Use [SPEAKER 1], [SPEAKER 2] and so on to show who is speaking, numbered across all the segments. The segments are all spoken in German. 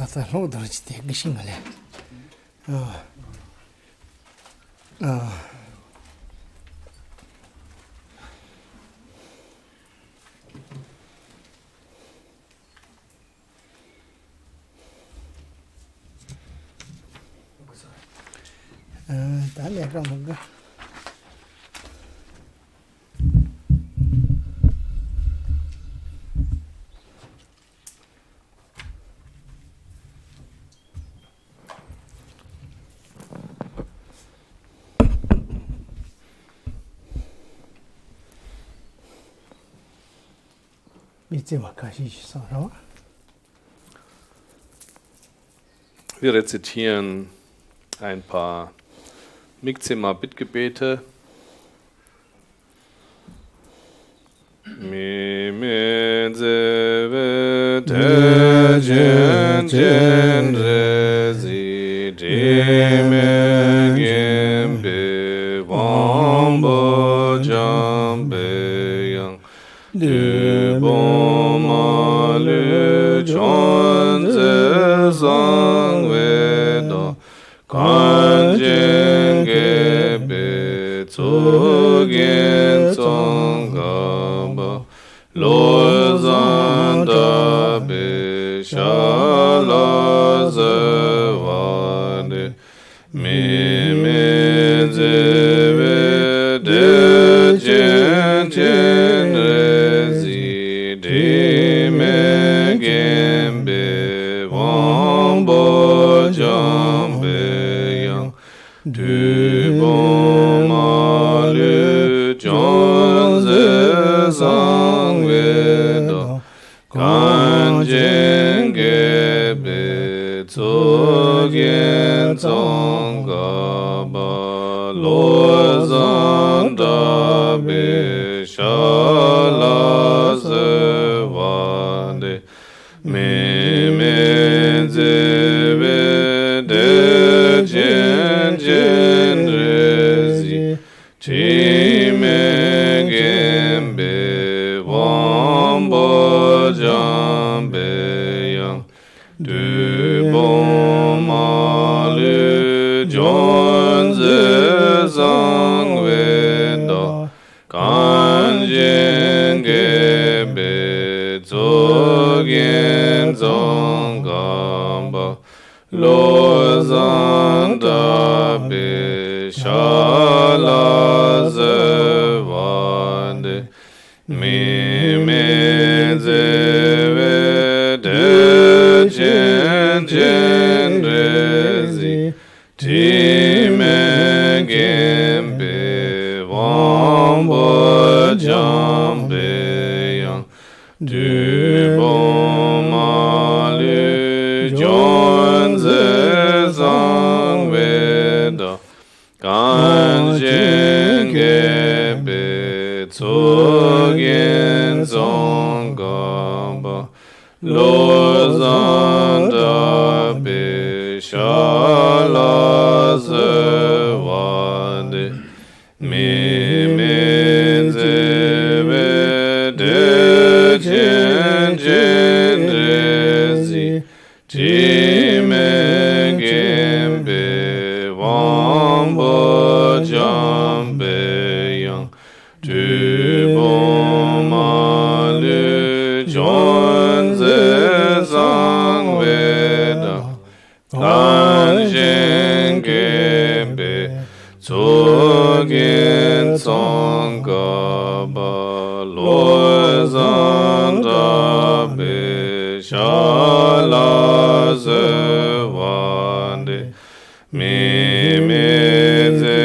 [SPEAKER 1] 다다 로드르지 되게 신gal해. 다 내가 뭔가
[SPEAKER 2] Wir rezitieren ein paar Mikzema-Bittgebete. Mime zeve te jen jen rezi dime gembe wambo jambe yang du boma lu chonze sang veda kanjen gebe tsugin tsongaba lo zanda be shala zavane me me zeve de jen jen rezi de me gembe wambo jambe yang du boma lu jonze sang veda kanjen gebe tsogyen tsongaba lo zanda be shala zavane me me zeve de jen jen rezi chi me gembe wambo jambe yang du boma lu jonze sang veda kanjen gebe tsogyen tsongamba lo zanda be shala zavane me me zeve de jen jen rezi ti me gembe wambo jambe yang du boma lu jonze sang veda kanjen gebe tsogyen tsongamba lo zanda be shala zavane me me zeve de jen jen rezi ti me gembe wambo jambe yang du boma lu jonze sang veda kanjen gebe tsogyen tsongaba ba lo zan da be sha la ze wan de me me ze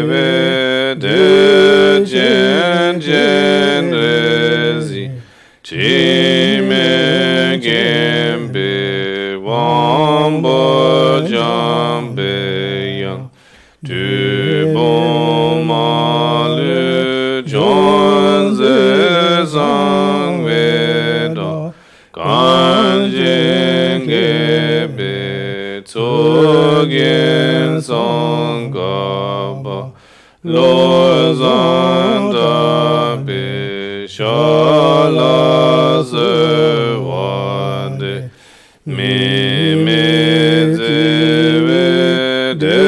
[SPEAKER 2] ve de jen jen re zi chi me gem be wam bo jam be yang tu bon ma le jon ze zang ve da kan jing ge be to gen song ga ba lo zan da be sha la ze wan de me ze ve de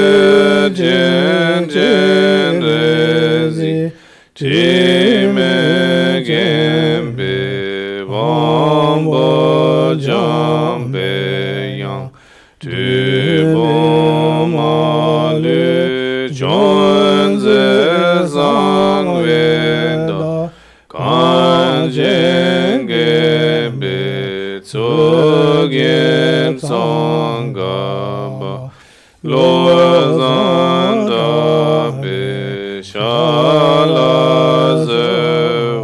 [SPEAKER 2] jen jen re zi chi me gem be wam bo jam be yang tu bo ma le jon ze zang ve da kan jen ge be tso gen song ga ba lo zan da be sha la ze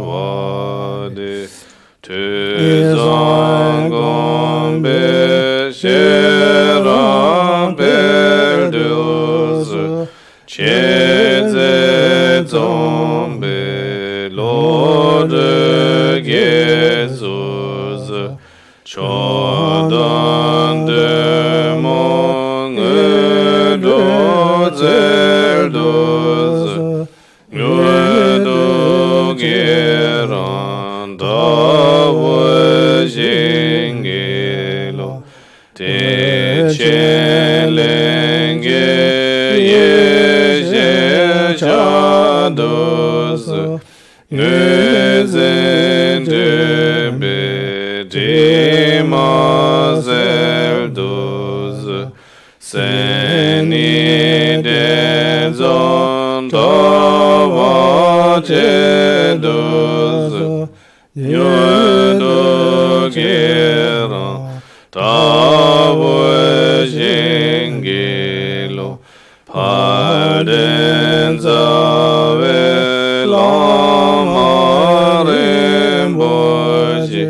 [SPEAKER 2] wa de te zang gong be she ram be de ze che ze zong be lo de ge zu ze cho dan de mong do zer do ze nyu do ge ran da wo jing ge lo te chen leng ge ye je cha do ze nyu zen de be de ma zel do ze se ni de zon da wa che do ze nyu do ge ran da wo jing ge lo pa den za ve la ma re bo ji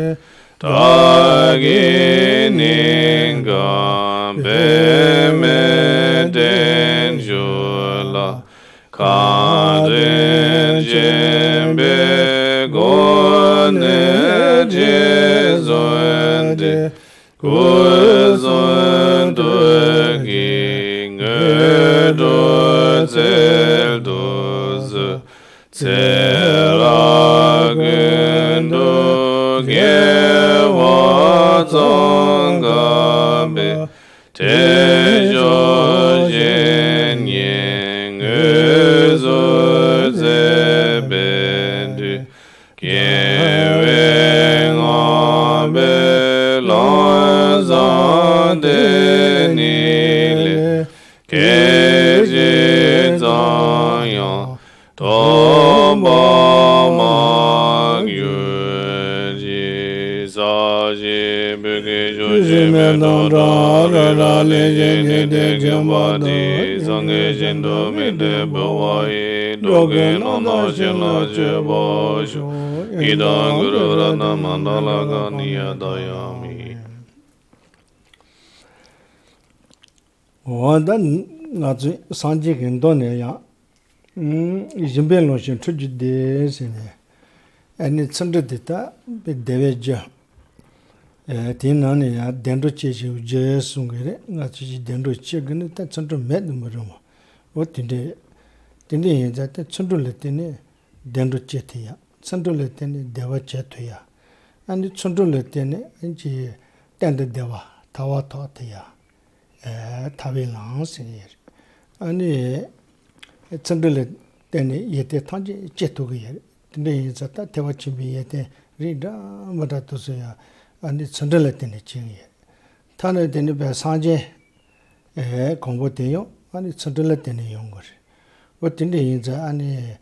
[SPEAKER 2] da ge ning ga be me den jo la ka den jen be go ne je zon de go zon do gi nge do zel do ze tse ra gen do ge wa zong ga be te jo jen yen nge zo ze ben du ge we nga be la zan de ni le ke je zang yang to ba ma yu ji sa ji bu ge jo ji me do ra ra ra le je ne de ge ba di sang ge jin do me de bo wa yi do ge no no shin la je bo shu i da guru ra na mandala ga ni ya da ya mi
[SPEAKER 1] wa da na zu san ji gen do ne ya yin ben lo shin chu ji de se ne ani chang de ta be de ve ja tin na ne ya den ro che ji je sung ge re nga chi ji den ro che ge ne ta chang ro me de mo ro wo tin de yin za ta chang ro le tin ne den ro che the ya chang ro le tin ne de wa che the ya ani chang ro le tin ne ji den de wa ta wa ta the ya ta ve lang se ne ani chang ro le tin ne ye te ta ji che to ge ye tin de yin za ta te wa chi bi ye te ri da ma da to se ya 아니 선들을 때는 지금이 타는 때는 배 사제 공부 돼요 아니 선들을 때는 용 거지 어떤데 이제 아니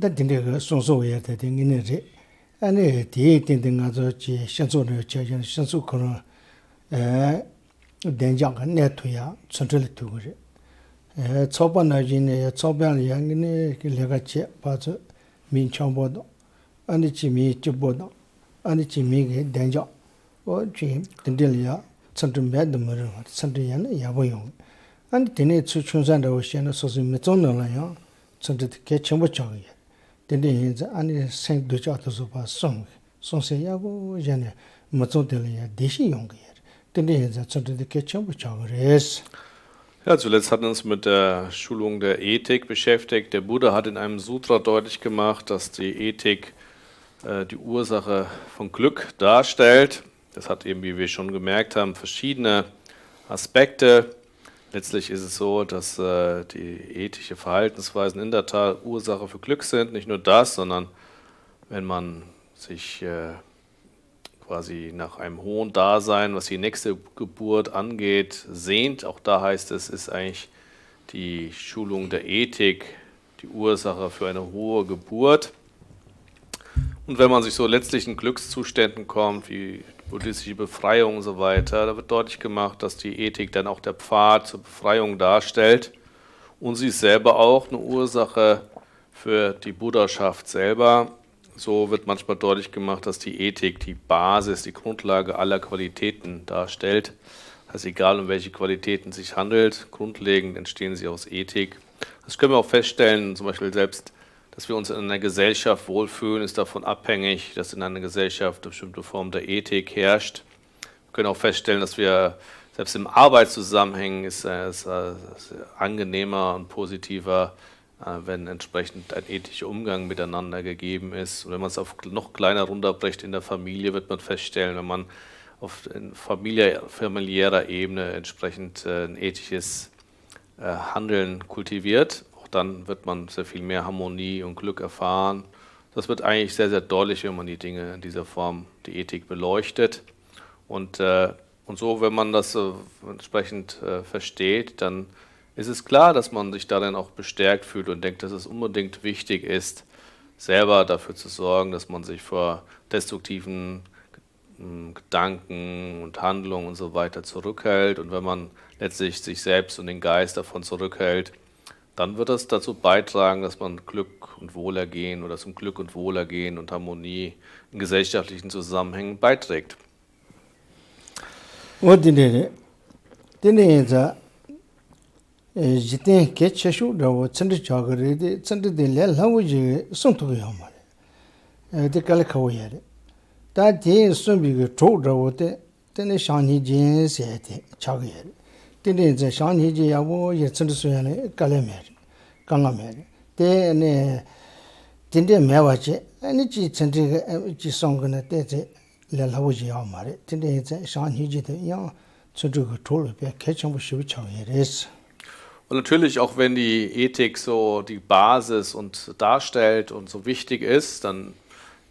[SPEAKER 1] 다 딘데가 송소야 되는 게 아니 뒤에 딘데 가서 지 신소를 제전 신소 그런 에 된장가 내투야 전철 두고 에 초반에 초반에 양네 내가 제 봐서 민청보도 아니 지미 집보도 아니 지미게 된장 어지 딘데리아 전철 매도 뭐를 전철에는 야보용 아니 되네 추천산도 시에는 소소 메존나요 전철 게 전부 저기 딘데 이제 아니 생도자도 봐 송세야고 전에 메존들이야 대시 용게
[SPEAKER 2] Ja, zuletzt hatten wir uns mit der Schulung der Ethik beschäftigt. Der Buddha hat in einem Sutra deutlich gemacht, dass die Ethik die Ursache von Glück darstellt. Das hat eben, wie wir schon gemerkt haben, verschiedene Aspekte. Letztlich ist es so, dass die ethische Verhaltensweisen in der Tat Ursache für Glück sind. Nicht nur das, sondern wenn man sich quasi nach einem hohen Dasein, was die nächste Geburt angeht, sehnt. Auch da heißt es, ist eigentlich die Schulung der Ethik die Ursache für eine hohe Geburt. Und wenn man sich so letztlichen Glückszuständen kommt, wie buddhistische Befreiung und so weiter, da wird deutlich gemacht, dass die Ethik dann auch der Pfad zur Befreiung darstellt. Und sie ist selber auch eine Ursache für die Buddhaschaft selber. So wird manchmal deutlich gemacht, dass die Ethik die Basis, die Grundlage aller Qualitäten darstellt. Also egal, um welche Qualitäten es sich handelt, grundlegend entstehen sie aus Ethik. Das können wir auch feststellen, zum Beispiel selbst, dass wir uns in einer Gesellschaft wohlfühlen, ist davon abhängig, dass in einer Gesellschaft eine bestimmte Form der Ethik herrscht. Wir können auch feststellen, dass wir selbst im Arbeitszusammenhang ist es angenehmer und positiver, wenn entsprechend ein ethischer Umgang miteinander gegeben ist. Und wenn man es auf noch kleiner runterbricht in der Familie, wird man feststellen, wenn man auf familiärer Ebene entsprechend ein ethisches Handeln kultiviert, auch dann wird man sehr viel mehr Harmonie und Glück erfahren. Das wird eigentlich sehr, sehr deutlich, wenn man die Dinge in dieser Form, die Ethik beleuchtet. Und so, wenn man das entsprechend versteht, dann ist es klar, dass man sich darin auch bestärkt fühlt und denkt, dass es unbedingt wichtig ist, selber dafür zu sorgen, dass man sich vor destruktiven Gedanken und Handlungen und so weiter zurückhält. Und wenn man letztlich sich selbst und den Geist davon zurückhält, dann wird das dazu beitragen, dass man Glück und Wohlergehen oder zum Glück und Wohlergehen und Harmonie in gesellschaftlichen Zusammenhängen beiträgt.
[SPEAKER 1] Jiten ke cheshu dawo tsende chagare de tsende de le lawo je songto yo mare de kale khawo yare ta de sombi ge tro dawo de tene shani jin se de chagare tene je shani je yawo ye tsende so yane kale mere kanga mere de ne tende mewa je ani ji tsende ji song ne de je le lawo je yo mare tene je shani je de ya tsende ge tro le be ke chang bu shi bu chagare es.
[SPEAKER 2] Und natürlich, auch wenn die Ethik so die Basis und darstellt und so wichtig ist, dann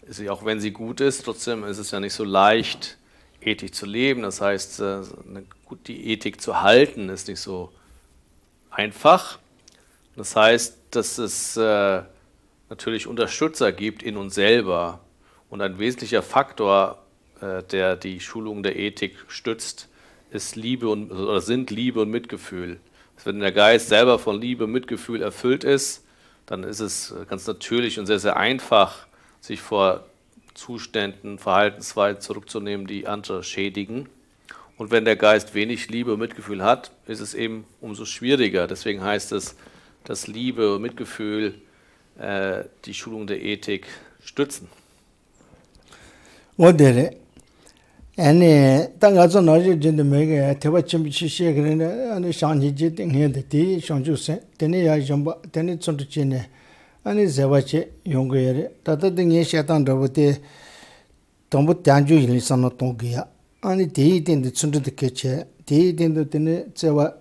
[SPEAKER 2] ist sie, auch wenn sie gut ist, trotzdem ist es ja nicht so leicht, ethisch zu leben. Das heißt, die Ethik zu halten, ist nicht so einfach. Das heißt, dass es natürlich Unterstützer gibt in uns selber. Und ein wesentlicher Faktor, der die Schulung der Ethik stützt, ist sind Liebe und Mitgefühl. Wenn der Geist selber von Liebe und Mitgefühl erfüllt ist, dann ist es ganz natürlich und sehr, sehr einfach, sich vor Zuständen, Verhaltensweisen zurückzunehmen, die andere schädigen. Und wenn der Geist wenig Liebe und Mitgefühl hat, ist es eben umso schwieriger. Deswegen heißt es, dass Liebe und Mitgefühl die Schulung der Ethik stützen.
[SPEAKER 1] Ane tanga zo na je de mege teba chimbi chi she gren ane shangji je ting he de ti shangju se tene ya jamba tene chontu che ne ane zewa che yong ge re ta ta de nge sha tan do te tombu tanju yin san no tong ge ya ane de den de chontu de ke che de den de tene zewa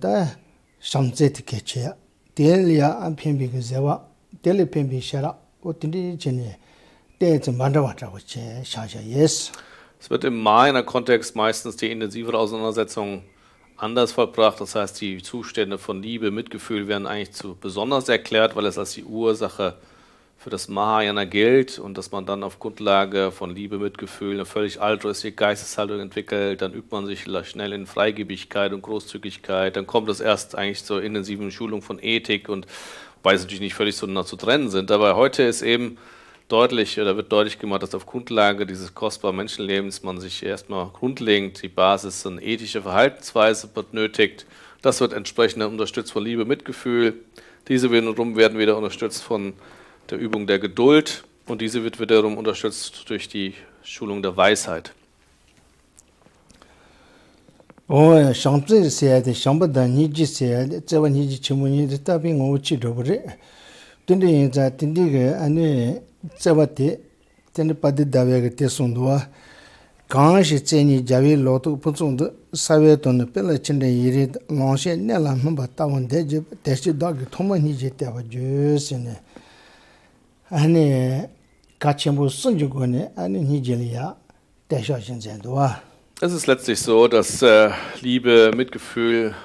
[SPEAKER 1] ta shamje de ke che de ya an phen bi ge zewa de le phen bi sha ra o tin de che ne. Es
[SPEAKER 2] wird im Mahayana-Kontext meistens die intensive Auseinandersetzung anders vollbracht. Das heißt, die Zustände von Liebe, Mitgefühl werden eigentlich zu besonders erklärt, weil es als die Ursache für das Mahayana gilt und dass man dann auf Grundlage von Liebe, Mitgefühl eine völlig altruistische Geisteshaltung entwickelt, dann übt man sich schnell in Freigebigkeit und Großzügigkeit, dann kommt es erst eigentlich zur intensiven Schulung von Ethik und wobei es natürlich nicht völlig zueinander zu trennen sind, aber heute ist eben deutlich oder wird deutlich gemacht, dass auf Grundlage dieses kostbaren Menschenlebens man sich erstmal grundlegend die Basis eine ethische Verhaltensweise benötigt. Das wird entsprechend unterstützt von Liebe, Mitgefühl. Diese wiederum werden wieder unterstützt von der Übung der Geduld und diese wird wiederum unterstützt durch die Schulung der Weisheit.
[SPEAKER 1] Shangzi seyade, Shambada Niji seyade, Tsewa Niji Chimuni, Tabi Ngochi Dobri. Tindi Yinza, Tindi Ane Tsewa Te, Tindi Padi Davega Te Sundua, Kanshi Tseni Javi Lotu Punsundu, Sawe Tonu Pela Chinda Yiri, Lanshe Nela Mamba Tawan Deji, Teshi Dagi Toma Niji Tewa Jusine. Ane Kachimbo Sunjugone, Ane Nijiliya, Tesha Shinzendua.
[SPEAKER 2] Es ist letztlich so, dass Liebe, Mitgefühl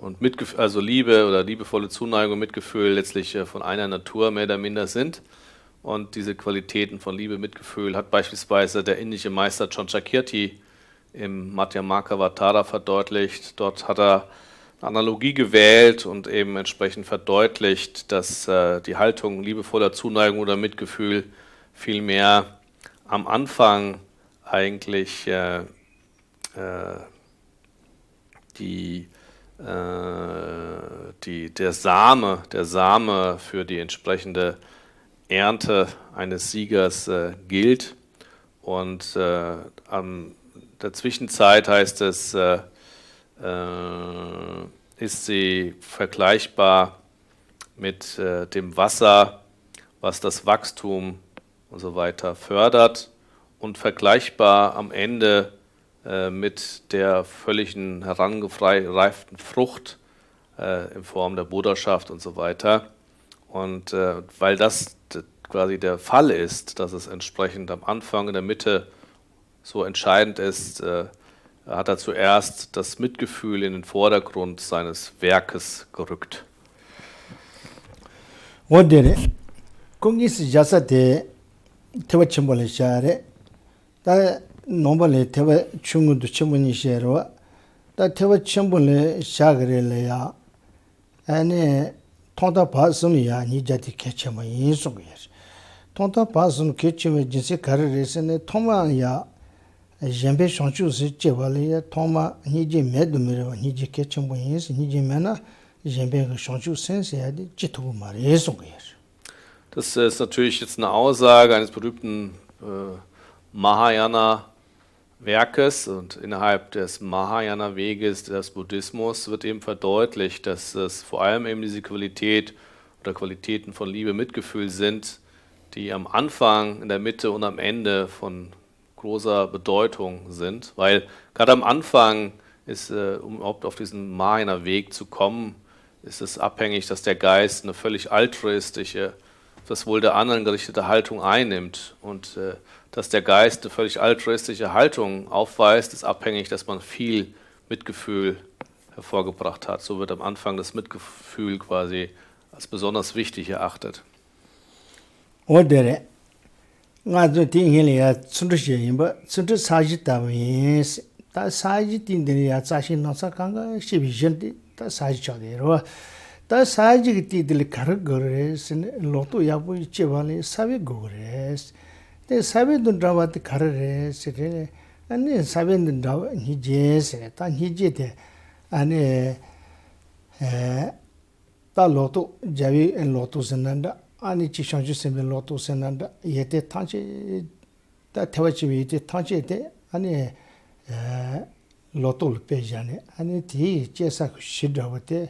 [SPEAKER 2] und also Liebe oder liebevolle Zuneigung und Mitgefühl letztlich von einer Natur mehr oder minder sind. Und diese Qualitäten von Liebe, Mitgefühl hat beispielsweise der indische Meister Chandrakirti im Madhyamaka-Vatara verdeutlicht. Dort hat er eine Analogie gewählt und eben entsprechend verdeutlicht, dass die Haltung liebevoller Zuneigung oder Mitgefühl vielmehr am Anfang eigentlich der Same für die entsprechende Ernte eines Siegers gilt. Und an der Zwischenzeit heißt es, ist sie vergleichbar mit dem Wasser, was das Wachstum und so weiter fördert und vergleichbar am Ende mit der völligen herangereiften Frucht in Form der Bruderschaft und so weiter. Und weil das quasi der Fall ist, dass es entsprechend am Anfang, in der Mitte so entscheidend ist, hat er zuerst das Mitgefühl in den Vordergrund seines Werkes gerückt.
[SPEAKER 1] Odere, Kungis Jasate, Tewa Chimbole Share, da Nombale Tewa Chungu Chimuni Shero, da Tewa Chimbole Shagre ya, and Tonta Pasunia, Nijati Ketchama in Sungers. Tonta Pasun Ketchum, Jinsi Carres, and Toma ya. Jambe Shanchu Chevali, Toma, Niji Medumiro, Niji Ketchumboyes, Niji Mena, Jambe Shanchu Sense, Chitu Maresungers.
[SPEAKER 2] Das ist natürlich jetzt eine Aussage eines berühmten Mahayana-Werkes und innerhalb des Mahayana-Weges des Buddhismus wird eben verdeutlicht, dass es vor allem eben diese Qualität oder Qualitäten von Liebe, Mitgefühl sind, die am Anfang, in der Mitte und am Ende von großer Bedeutung sind, weil gerade am Anfang ist, um überhaupt auf diesen Mahayana-Weg zu kommen, ist es abhängig, dass der Geist eine völlig altruistische, das Wohl der anderen gerichtete Haltung einnimmt und dass der Geist eine völlig altruistische Haltung aufweist, ist abhängig, dass man viel Mitgefühl hervorgebracht hat. So wird am Anfang das Mitgefühl quasi als besonders wichtig erachtet.
[SPEAKER 1] Odere. Ngadu Tinghili Tsundushi Yimba, Tsundu Saji Tawins, Ta Saji Tindilia Sashi Nosakanga, Shivision, Ta Saji Chodero, Ta Saji Tidil Karagores, Loto Yabu Chivali, Savi Gores, the Savin Dravat Karares, and then Savin Drav Nijes, Tan Hijete, and Ta Loto, Javi and Lotus and Ani Chishanju Semi Loto Senanda, Yete Tanchi, that Tawachi, Tanchi, Ani Loto Pejane, Ani Ti, Chesak Shidawate,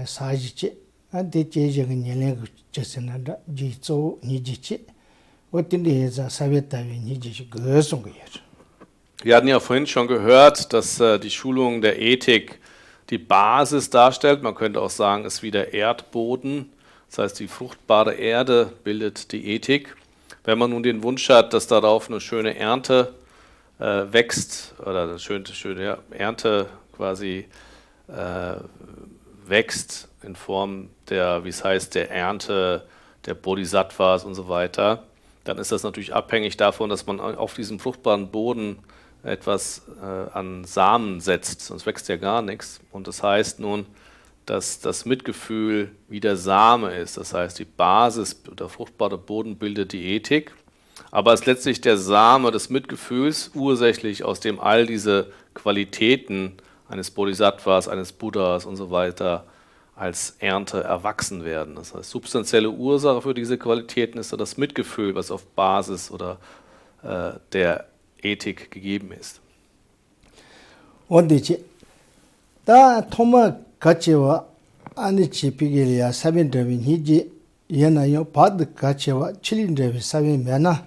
[SPEAKER 1] Sajichi, and the Jajang Yelang Chesenanda, Jitso, Nijichi, what in the Saveta Niji Gersung.
[SPEAKER 2] Wir hatten ja vorhin schon gehört, dass die Schulung der Ethik die Basis darstellt. Man könnte auch sagen, es ist wie der Erdboden. Das heißt, die fruchtbare Erde bildet die Ethik. Wenn man nun den Wunsch hat, dass darauf eine schöne Ernte wächst oder eine schöne Ernte quasi wächst in Form der, wie es heißt, der Ernte, der Bodhisattvas und so weiter, dann ist das natürlich abhängig davon, dass man auf diesem fruchtbaren Boden etwas an Samen setzt, sonst wächst ja gar nichts. Und das heißt nun, dass das Mitgefühl wie der Same ist. Das heißt, die Basis, der fruchtbare Boden bildet die Ethik, aber es ist letztlich der Same des Mitgefühls, ursächlich aus dem all diese Qualitäten eines Bodhisattvas, eines Buddhas und so weiter als Ernte erwachsen werden. Das heißt, substanzielle Ursache für diese Qualitäten ist das Mitgefühl, was auf Basis oder der Ethik gegeben ist.
[SPEAKER 1] 어디지? 다 토마 가치와 아니치 비게리아 사빈드비 니지 예나요 바드 가치와 칠린드비 사빈메나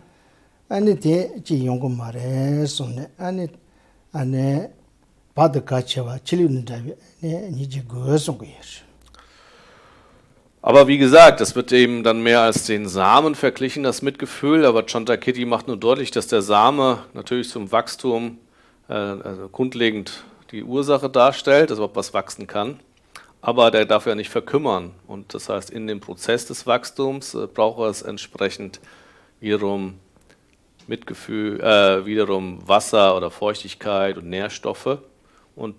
[SPEAKER 1] 아니데 지 용고 말에 손네 아니 바드 가치와 칠린드비 니지 거송고요.
[SPEAKER 2] Aber wie gesagt, das wird eben dann mehr als den Samen verglichen, das Mitgefühl. Aber Chantakitty macht nur deutlich, dass der Same natürlich zum Wachstum also grundlegend die Ursache darstellt, dass überhaupt was wachsen kann. Aber der darf ja nicht verkümmern. Und das heißt, in dem Prozess des Wachstums braucht es entsprechend wiederum Mitgefühl, wiederum Wasser oder Feuchtigkeit und Nährstoffe. Und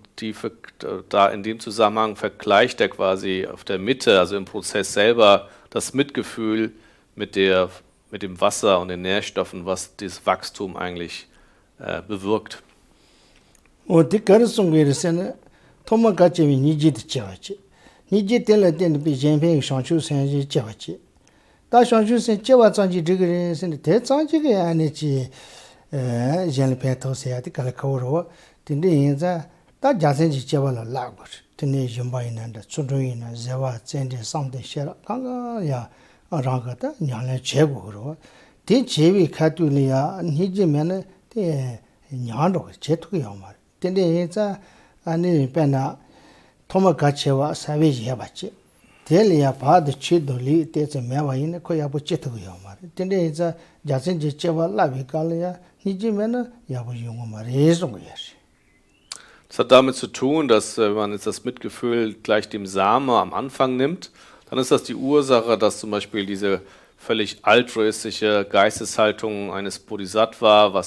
[SPEAKER 2] da in dem Zusammenhang vergleicht er quasi auf der Mitte, also im Prozess selber, das Mitgefühl mit dem Wasser und den Nährstoffen, was das Wachstum eigentlich bewirkt.
[SPEAKER 1] Und die Karsungere sind Toma Gachevi Nijit Chavachi. Nijit Tela Den Bijenping Shanshu Sanji Chavachi. Da Shanshu San Chavazanji Digri sind the Sanji Anichi Janpeto Seati Kalakauro, Tindinza. 다 자생지 제발로 라고 드네 좀바이난다 춘중이나 제와 젠데 상대 셔 강가야 라가다 냐래 제고로 디 제비 카투리아 니지면은 데 냐로 제투고 요말 근데 아니 빼나 토마가체와 사베지 해봤지 델리아 바드 치돌리 때서 매와이네 코야부 제투고 요말 근데 자생지 제발 라비칼이야 니지면은 야부 용어 말해서 거야지.
[SPEAKER 2] Das hat damit zu tun, dass wenn man jetzt das Mitgefühl gleich dem Same am Anfang nimmt, dann ist das die Ursache, dass zum Beispiel diese völlig altruistische Geisteshaltung eines Bodhisattva,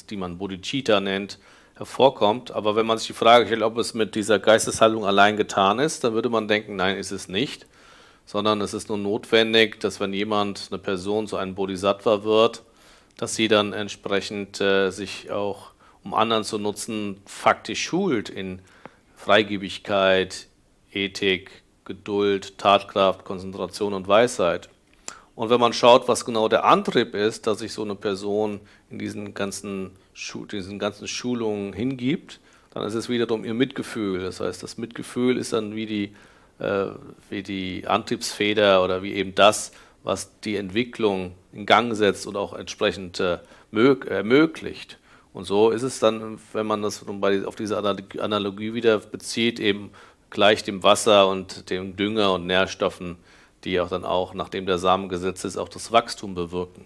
[SPEAKER 2] die man Bodhicitta nennt, hervorkommt. Aber wenn man sich die Frage stellt, ob es mit dieser Geisteshaltung allein getan ist, dann würde man denken, nein, ist es nicht, sondern es ist nur notwendig, dass wenn eine Person zu einem Bodhisattva wird, dass sie dann entsprechend sich auch um anderen zu nutzen, faktisch schult in Freigebigkeit, Ethik, Geduld, Tatkraft, Konzentration und Weisheit. Und wenn man schaut, was genau der Antrieb ist, dass sich so eine Person in diesen ganzen Schulungen hingibt, dann ist es wiederum ihr Mitgefühl. Das heißt, das Mitgefühl ist dann wie die Antriebsfeder oder wie eben das, was die Entwicklung in Gang setzt und auch entsprechend ermöglicht. Und so ist es dann, wenn man das auf diese Analogie wieder bezieht, eben gleich dem Wasser und dem Dünger und Nährstoffen, die auch dann auch, nachdem der Samen gesetzt ist, auch das Wachstum bewirken.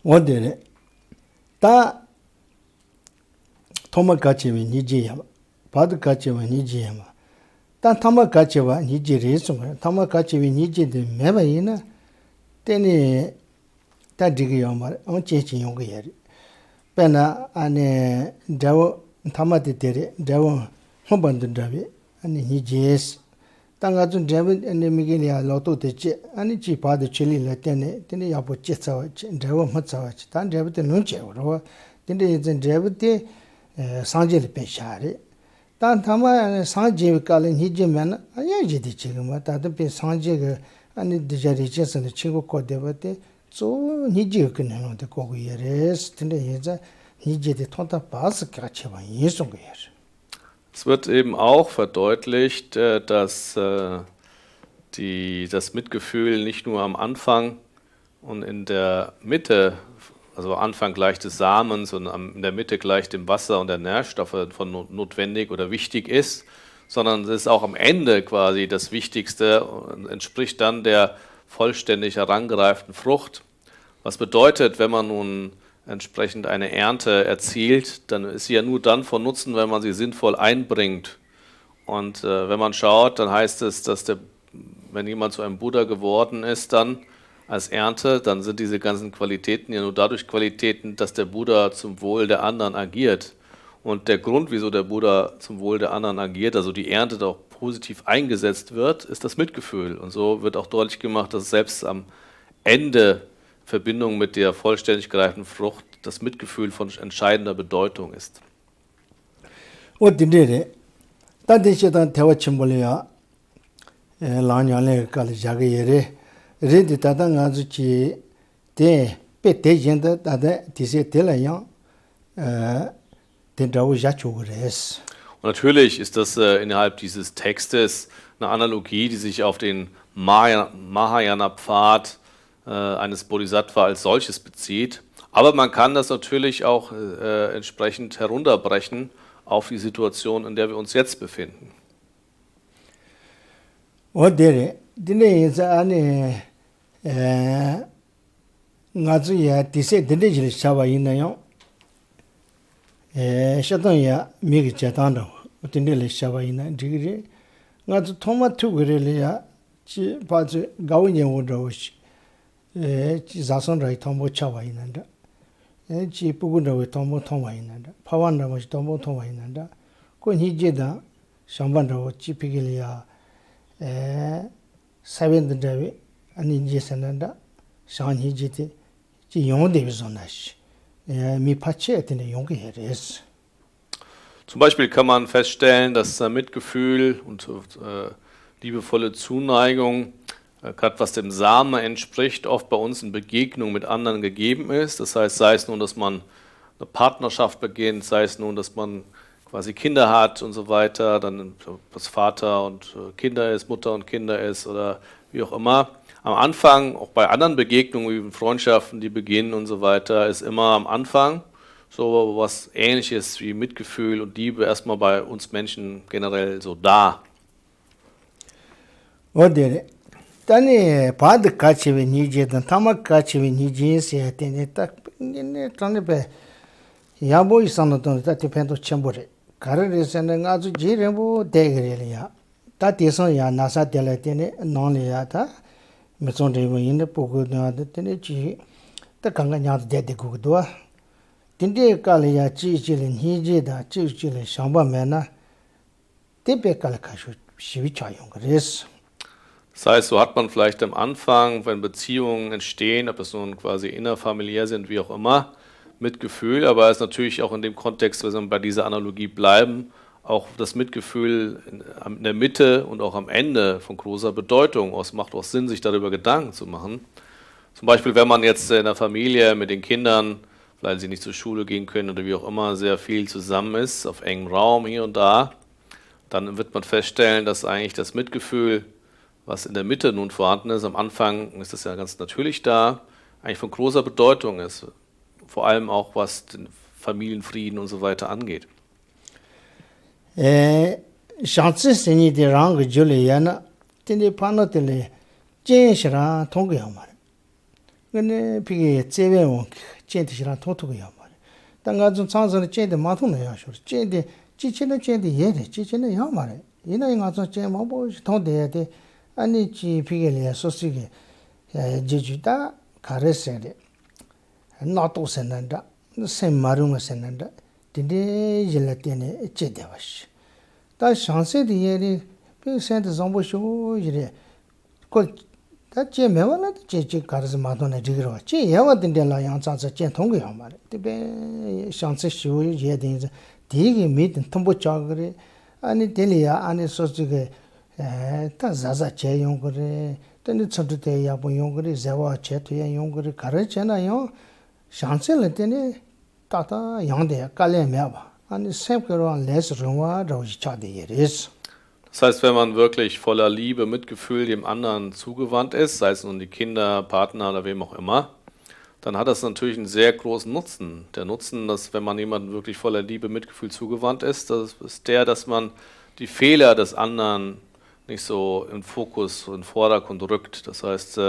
[SPEAKER 1] Und da Toma Gachevi Nijiyama, Pad Gachevi Nijiyama, da Tama Gachevi Nijirisum, Tama Gachevi Nijid Mevaina, Teni Tadigiyama, on Chechi Yongayari. Pena ane Dawo Tamati Dere, Dawo Hobandavi, and Nijis. Tangazun David and the Migilia Lotto de Che, and Chipa the Chili Latene, Tini Yapo Chetsawach, Dawo Matsawach, Tan David and Nunche, or Tindi is in David Sanjil Peshari. Tan Tama and Sanji calling Hijiman, I yaji the Chigama, Tata Pe Sanjig and the Jariches and the Chingo Codevate. So Niji can know the Koguyeres, Tindeza, Niji the Tonta Pass Kacheva, Yesongers.
[SPEAKER 2] Es wird eben auch verdeutlicht, dass das Mitgefühl nicht nur am Anfang und in der Mitte, also am Anfang gleich des Samens und in der Mitte gleich dem Wasser und der Nährstoffe von notwendig oder wichtig ist, sondern es ist auch am Ende quasi das Wichtigste und entspricht dann der vollständig herangereiften Frucht. Was bedeutet, wenn man nun entsprechend eine Ernte erzielt, dann ist sie ja nur dann von Nutzen, wenn man sie sinnvoll einbringt. Und wenn man schaut, dann heißt es, wenn jemand zu einem Buddha geworden ist, dann als Ernte, dann sind diese ganzen Qualitäten ja nur dadurch Qualitäten, dass der Buddha zum Wohl der anderen agiert. Und der Grund, wieso der Buddha zum Wohl der anderen agiert, also die Ernte auch positiv eingesetzt wird, ist das Mitgefühl. Und so wird auch deutlich gemacht, dass selbst am Ende Verbindung mit der vollständig gereiften Frucht das Mitgefühl von entscheidender Bedeutung ist.
[SPEAKER 1] 어딘데 다데시다 대화침볼이야 라냐레 칼자게레 레디 다당 아주치 데 베데젠다 다데 디세 텔라야 dendawo jachugeres.
[SPEAKER 2] Und natürlich ist das innerhalb dieses Textes eine Analogie, die sich auf den Mahayana-Pfad eines Bodhisattva als solches bezieht. Aber man kann das natürlich auch entsprechend herunterbrechen auf die Situation, in der wir uns jetzt befinden.
[SPEAKER 1] 어데레 디네 이자네 ngazuya 디세 덴데질 샤바이나요 샤던야 미기 제단도 덴데레 샤바이나 디그리 ngazu 토마토 그레리아 지 바즈 가운예오도시 지 자선라이 토모 차바이난다 지 부군도 토모 토마이난다 파완도 토모 토마이난다 고니제다 샴반도 지피길이야 사변들이 아니지선한다 샤니지티 지 용대비선나시 미파체에는 용게해res.
[SPEAKER 2] Zum Beispiel kann man feststellen, dass Mitgefühl und liebevolle Zuneigung, gerade was dem Samen entspricht, oft bei uns in Begegnung mit anderen gegeben ist. Das heißt, sei es nun, dass man eine Partnerschaft beginnt, sei es nun, dass man quasi Kinder hat und so weiter, dann was Vater und Kinder ist, Mutter und Kinder ist oder wie auch immer. Am Anfang, auch bei anderen Begegnungen wie Freundschaften, die beginnen und so weiter, ist immer am Anfang so was Ähnliches wie Mitgefühl und Liebe erstmal bei uns Menschen generell so da.
[SPEAKER 1] 어데레 다니 바드 카치베 니제던 타마 카치베 니제세 테네 딱 네 트라네베 야보이 산노던 따티펜도 쳔보레 가르레세는 아주 지레보 대그레리아 따티선야 나사 델레테네 논리야타 메손데보 인데 포고나데 테네 지 따강가냐도 데데고도아 딘데 칼리야 지지린 히제다 지지린 샴바메나 데베칼카슈 시비차용 그레스.
[SPEAKER 2] Das heißt, so hat man vielleicht am Anfang, wenn Beziehungen entstehen, ob es nun quasi innerfamiliär sind, wie auch immer, Mitgefühl, aber es ist natürlich auch in dem Kontext, wenn wir bei dieser Analogie bleiben, auch das Mitgefühl in der Mitte und auch am Ende von großer Bedeutung. Es macht auch Sinn, sich darüber Gedanken zu machen. Zum Beispiel, wenn man jetzt in der Familie mit den Kindern, weil sie nicht zur Schule gehen können oder wie auch immer, sehr viel zusammen ist, auf engem Raum hier und da, dann wird man feststellen, dass eigentlich das Mitgefühl, was in der Mitte nun vorhanden ist, am Anfang ist das ja ganz natürlich da, eigentlich von großer Bedeutung ist. Vor allem auch, was den Familienfrieden und so weiter angeht.
[SPEAKER 1] Chance seni de rang juliana tene panotele jenshira tongya 근데 비게 제외원 젠티시랑 토토고요 말이야. 당가 좀 상선의 젠데 마통네 야쇼. 젠데 지체는 젠데 예데 지체는 야 말이야. 이나이 가서 제 뭐보 통대야데 아니 지 비게리아 소시게 제주다 가르세데 나토세난다 셈마룽 세난다 딘데 jellatene 제데와시. 다 상세디 예리 비센데 좀보쇼 이래 콜 제 매원한테 제 가르스 마도네 지그러 제 야와든데라 양자자 제 통고야 말이야. 근데 상세 쇼 예딘 되게 미든 통보 작그래 아니 델리야 아니 소지게 다 자자 제 용거래 근데 저도 야보 용거래 자와 제토야 용거래 가르잖아요. 상세를 때네 따다 양대 깔래매봐 아니 샘거로 레스롱와 로지 차데예레스.
[SPEAKER 2] Das heißt, wenn man wirklich voller Liebe, Mitgefühl dem anderen zugewandt ist, sei es nun die Kinder, Partner oder wem auch immer, dann hat das natürlich einen sehr großen Nutzen. Der Nutzen, dass wenn man jemandem wirklich voller Liebe, Mitgefühl zugewandt ist, das ist der, dass man die Fehler des anderen nicht so in Fokus, in Vordergrund rückt. Das heißt,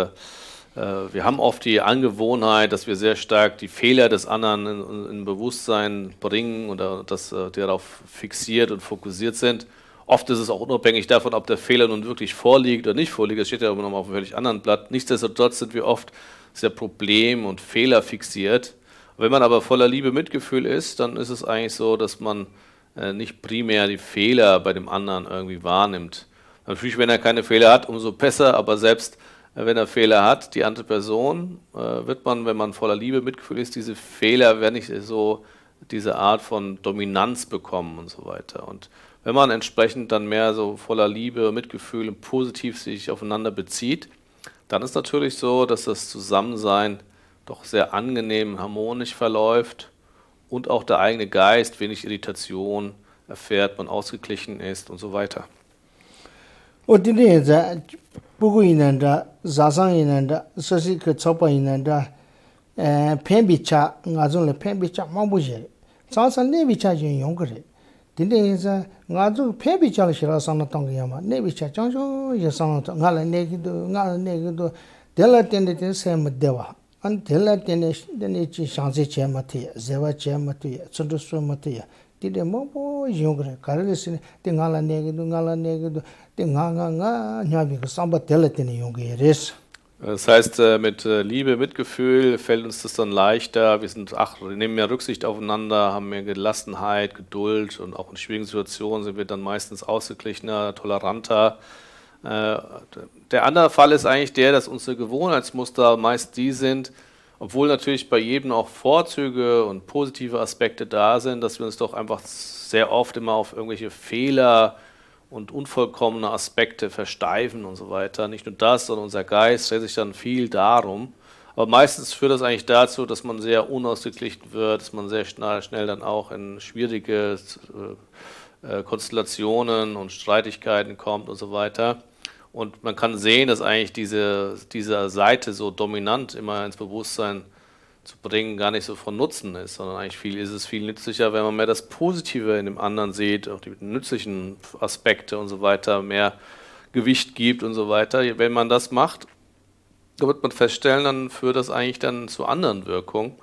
[SPEAKER 2] Wir haben oft die Angewohnheit, dass wir sehr stark die Fehler des anderen in Bewusstsein bringen oder dass darauf fixiert und fokussiert sind. Oft ist es auch unabhängig davon, ob der Fehler nun wirklich vorliegt oder nicht vorliegt. Das steht ja immer noch auf einem völlig anderen Blatt. Nichtsdestotrotz sind wir oft sehr problem- und fehlerfixiert. Wenn man aber voller Liebe, Mitgefühl ist, dann ist es eigentlich so, dass man nicht primär die Fehler bei dem anderen irgendwie wahrnimmt. Natürlich, wenn er keine Fehler hat, umso besser, aber selbst wenn er Fehler hat, die andere Person, wird man, wenn man voller Liebe, Mitgefühl ist, diese Fehler werden nicht so diese Art von Dominanz bekommen und so weiter. Und wenn man entsprechend dann mehr so voller Liebe, Mitgefühl und positiv sich aufeinander bezieht, dann ist natürlich so, dass das Zusammensein doch sehr angenehm, harmonisch verläuft und auch der eigene Geist wenig Irritation erfährt, man ausgeglichen ist und so weiter.
[SPEAKER 1] 어디에서 보고 있는다 자상 있는다 소시 그 접어 있는다 펜비차 가존le 펜비차 마부지 자상 네비차 좀 용거래 딘데에서 가존 펜비차를 싫어서는 동기야마 네비차 장조 예상 나라 내기도 델라 텐데 세무데와 안 델라 텐데 네치 상세 제마티 제와 제마티 춘두스 마티 디데 뭐뭐 용거래 가르르스네 땡가라 내기도
[SPEAKER 2] Das heißt, mit Liebe, Mitgefühl fällt uns das dann leichter. Wir nehmen mehr Rücksicht aufeinander, haben mehr Gelassenheit, Geduld und auch in schwierigen Situationen sind wir dann meistens ausgeglichener, toleranter. Der andere Fall ist eigentlich der, dass unsere Gewohnheitsmuster meist die sind, obwohl natürlich bei jedem auch Vorzüge und positive Aspekte da sind, dass wir uns doch einfach sehr oft immer auf irgendwelche Fehler und unvollkommene Aspekte versteifen und so weiter. Nicht nur das, sondern unser Geist dreht sich dann viel darum. Aber meistens führt das eigentlich dazu, dass man sehr unausgeglichen wird, dass man sehr schnell dann auch in schwierige Konstellationen und Streitigkeiten kommt und so weiter. Und man kann sehen, dass eigentlich diese Seite so dominant immer ins Bewusstsein zu bringen, gar nicht so von Nutzen ist, sondern eigentlich ist es viel nützlicher, wenn man mehr das Positive in dem anderen sieht, auch die nützlichen Aspekte und so weiter, mehr Gewicht gibt und so weiter. Wenn man das macht, da wird man feststellen, dann führt das eigentlich dann zu anderen Wirkungen.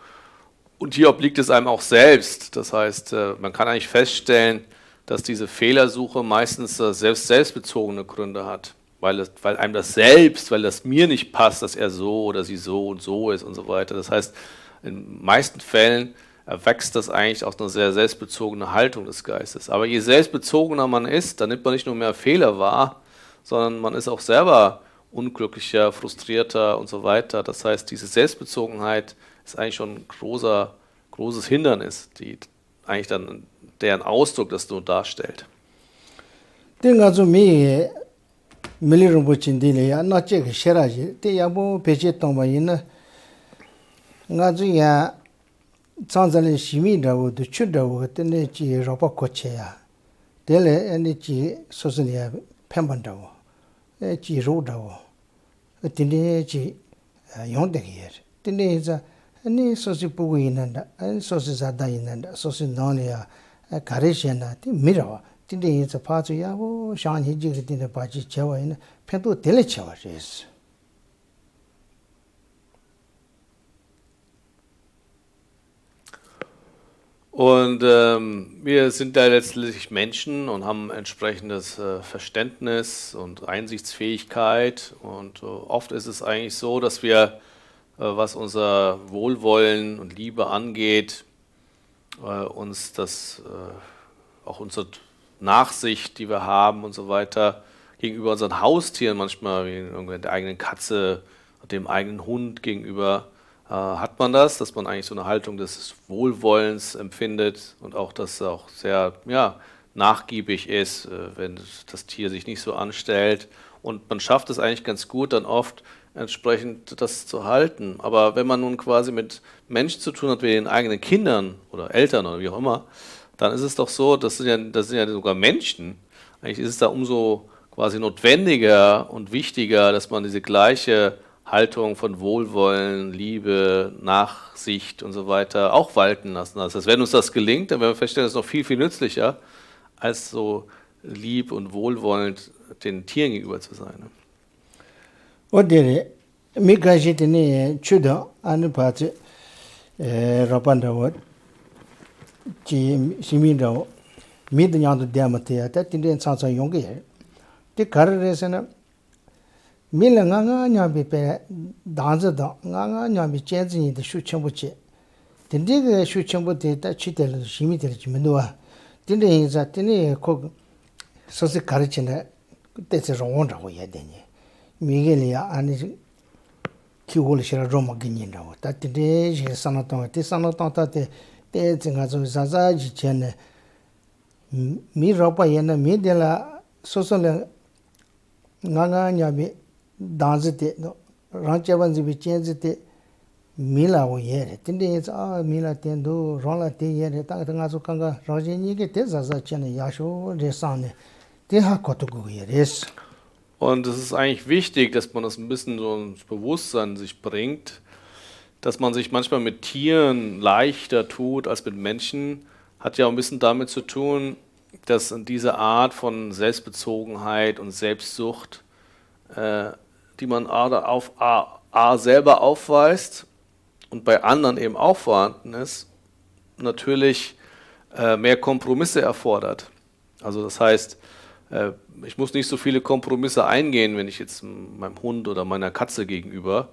[SPEAKER 2] Und hier obliegt es einem auch selbst. Das heißt, man kann eigentlich feststellen, dass diese Fehlersuche meistens selbstbezogene Gründe hat. Weil einem weil das mir nicht passt, dass er so oder sie so und so ist und so weiter. Das heißt, in den meisten Fällen erwächst das eigentlich aus einer sehr selbstbezogenen Haltung des Geistes. Aber je selbstbezogener man ist, dann nimmt man nicht nur mehr Fehler wahr, sondern man ist auch selber unglücklicher, frustrierter und so weiter. Das heißt, diese Selbstbezogenheit ist eigentlich schon ein großes Hindernis, die eigentlich dann deren Ausdruck das nur darstellt.
[SPEAKER 1] 밀리rum부친디레야 나체게 셰라지 때야보 베제똥바이나 나주야 찬자레 시미다고도 추다고 그때네 지 로바 코체야 델레 에니지 소스니야 펜반다고 지 로다고 그때네 지 용데기에 때네자 아니 소시 보고 있는다 아니 소시 자다 있는다 소시 나오냐 가레시나 티 미라와 딘데에서 파주야고 샹히지 딘데 바지 제와이나 펜도 델레체와레스
[SPEAKER 2] Und wir sind da letztlich Menschen und haben entsprechendes Verständnis und Einsichtsfähigkeit. Und oft ist es eigentlich so, dass wir, was unser Wohlwollen und Liebe angeht, uns auch unsere Nachsicht, die wir haben und so weiter, gegenüber unseren Haustieren manchmal, wie der eigenen Katze, dem eigenen Hund gegenüber, hat man das, dass man eigentlich so eine Haltung des Wohlwollens empfindet und auch, dass auch sehr nachgiebig ist, wenn das Tier sich nicht so anstellt. Und man schafft es eigentlich ganz gut, dann oft entsprechend das zu halten. Aber wenn man nun quasi mit Menschen zu tun hat, wie den eigenen Kindern oder Eltern oder wie auch immer, dann ist es doch so, das sind ja sogar Menschen. Eigentlich ist es da umso quasi notwendiger und wichtiger, dass man diese gleiche Haltung von Wohlwollen, Liebe, Nachsicht und so weiter auch walten lassen. Das heißt, wenn uns das gelingt, dann werden wir feststellen, das ist noch viel, viel nützlicher, als so lieb und wohlwollend den Tieren gegenüber zu sein.
[SPEAKER 1] 어디에 Mikashi tene chuda anu pati rapanda wat chi siminda mid nyando diamate ta tinde sansa yonge te karresena mila nga nyabi pe danza da nga nyabi chenzi de shu chenbuche tinde ge shu chenbute ta chitel shimi tel chimendwa tinde inza tine ko sosi karchina tese ronda ho yedeni miguelia ani kiwol shira roma ginyinda wa ta tinde je sanatong te sanatong ta te zinga zo zaza ji chen mi ropa yena mi de la soso le nga nyabi danzite no rancheban ji bi chen te mi la wo ye tinde a mi la ten do ron la te ye ta nga zo kanga roje ni ge te zaza chen ya sho re san te ha ko to go ye res.
[SPEAKER 2] Und es ist eigentlich wichtig, dass man das ein bisschen so ins Bewusstsein sich bringt, dass man sich manchmal mit Tieren leichter tut als mit Menschen, hat ja auch ein bisschen damit zu tun, dass diese Art von Selbstbezogenheit und Selbstsucht, die man A selber aufweist und bei anderen eben auch vorhanden ist, natürlich mehr Kompromisse erfordert. Also das heißt, ich muss nicht so viele Kompromisse eingehen, wenn ich jetzt meinem Hund oder meiner Katze gegenüber,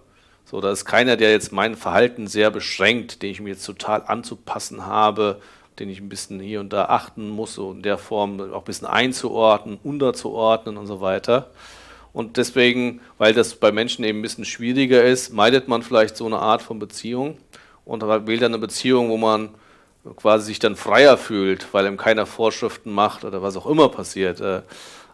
[SPEAKER 2] so, da ist keiner, der jetzt mein Verhalten sehr beschränkt, den ich mir jetzt total anzupassen habe, den ich ein bisschen hier und da achten muss, so in der Form auch ein bisschen einzuordnen, unterzuordnen und so weiter. Und deswegen, weil das bei Menschen eben ein bisschen schwieriger ist, meidet man vielleicht so eine Art von Beziehung und wählt dann eine Beziehung, wo man quasi sich dann freier fühlt, weil ihm keiner Vorschriften macht oder was auch immer passiert.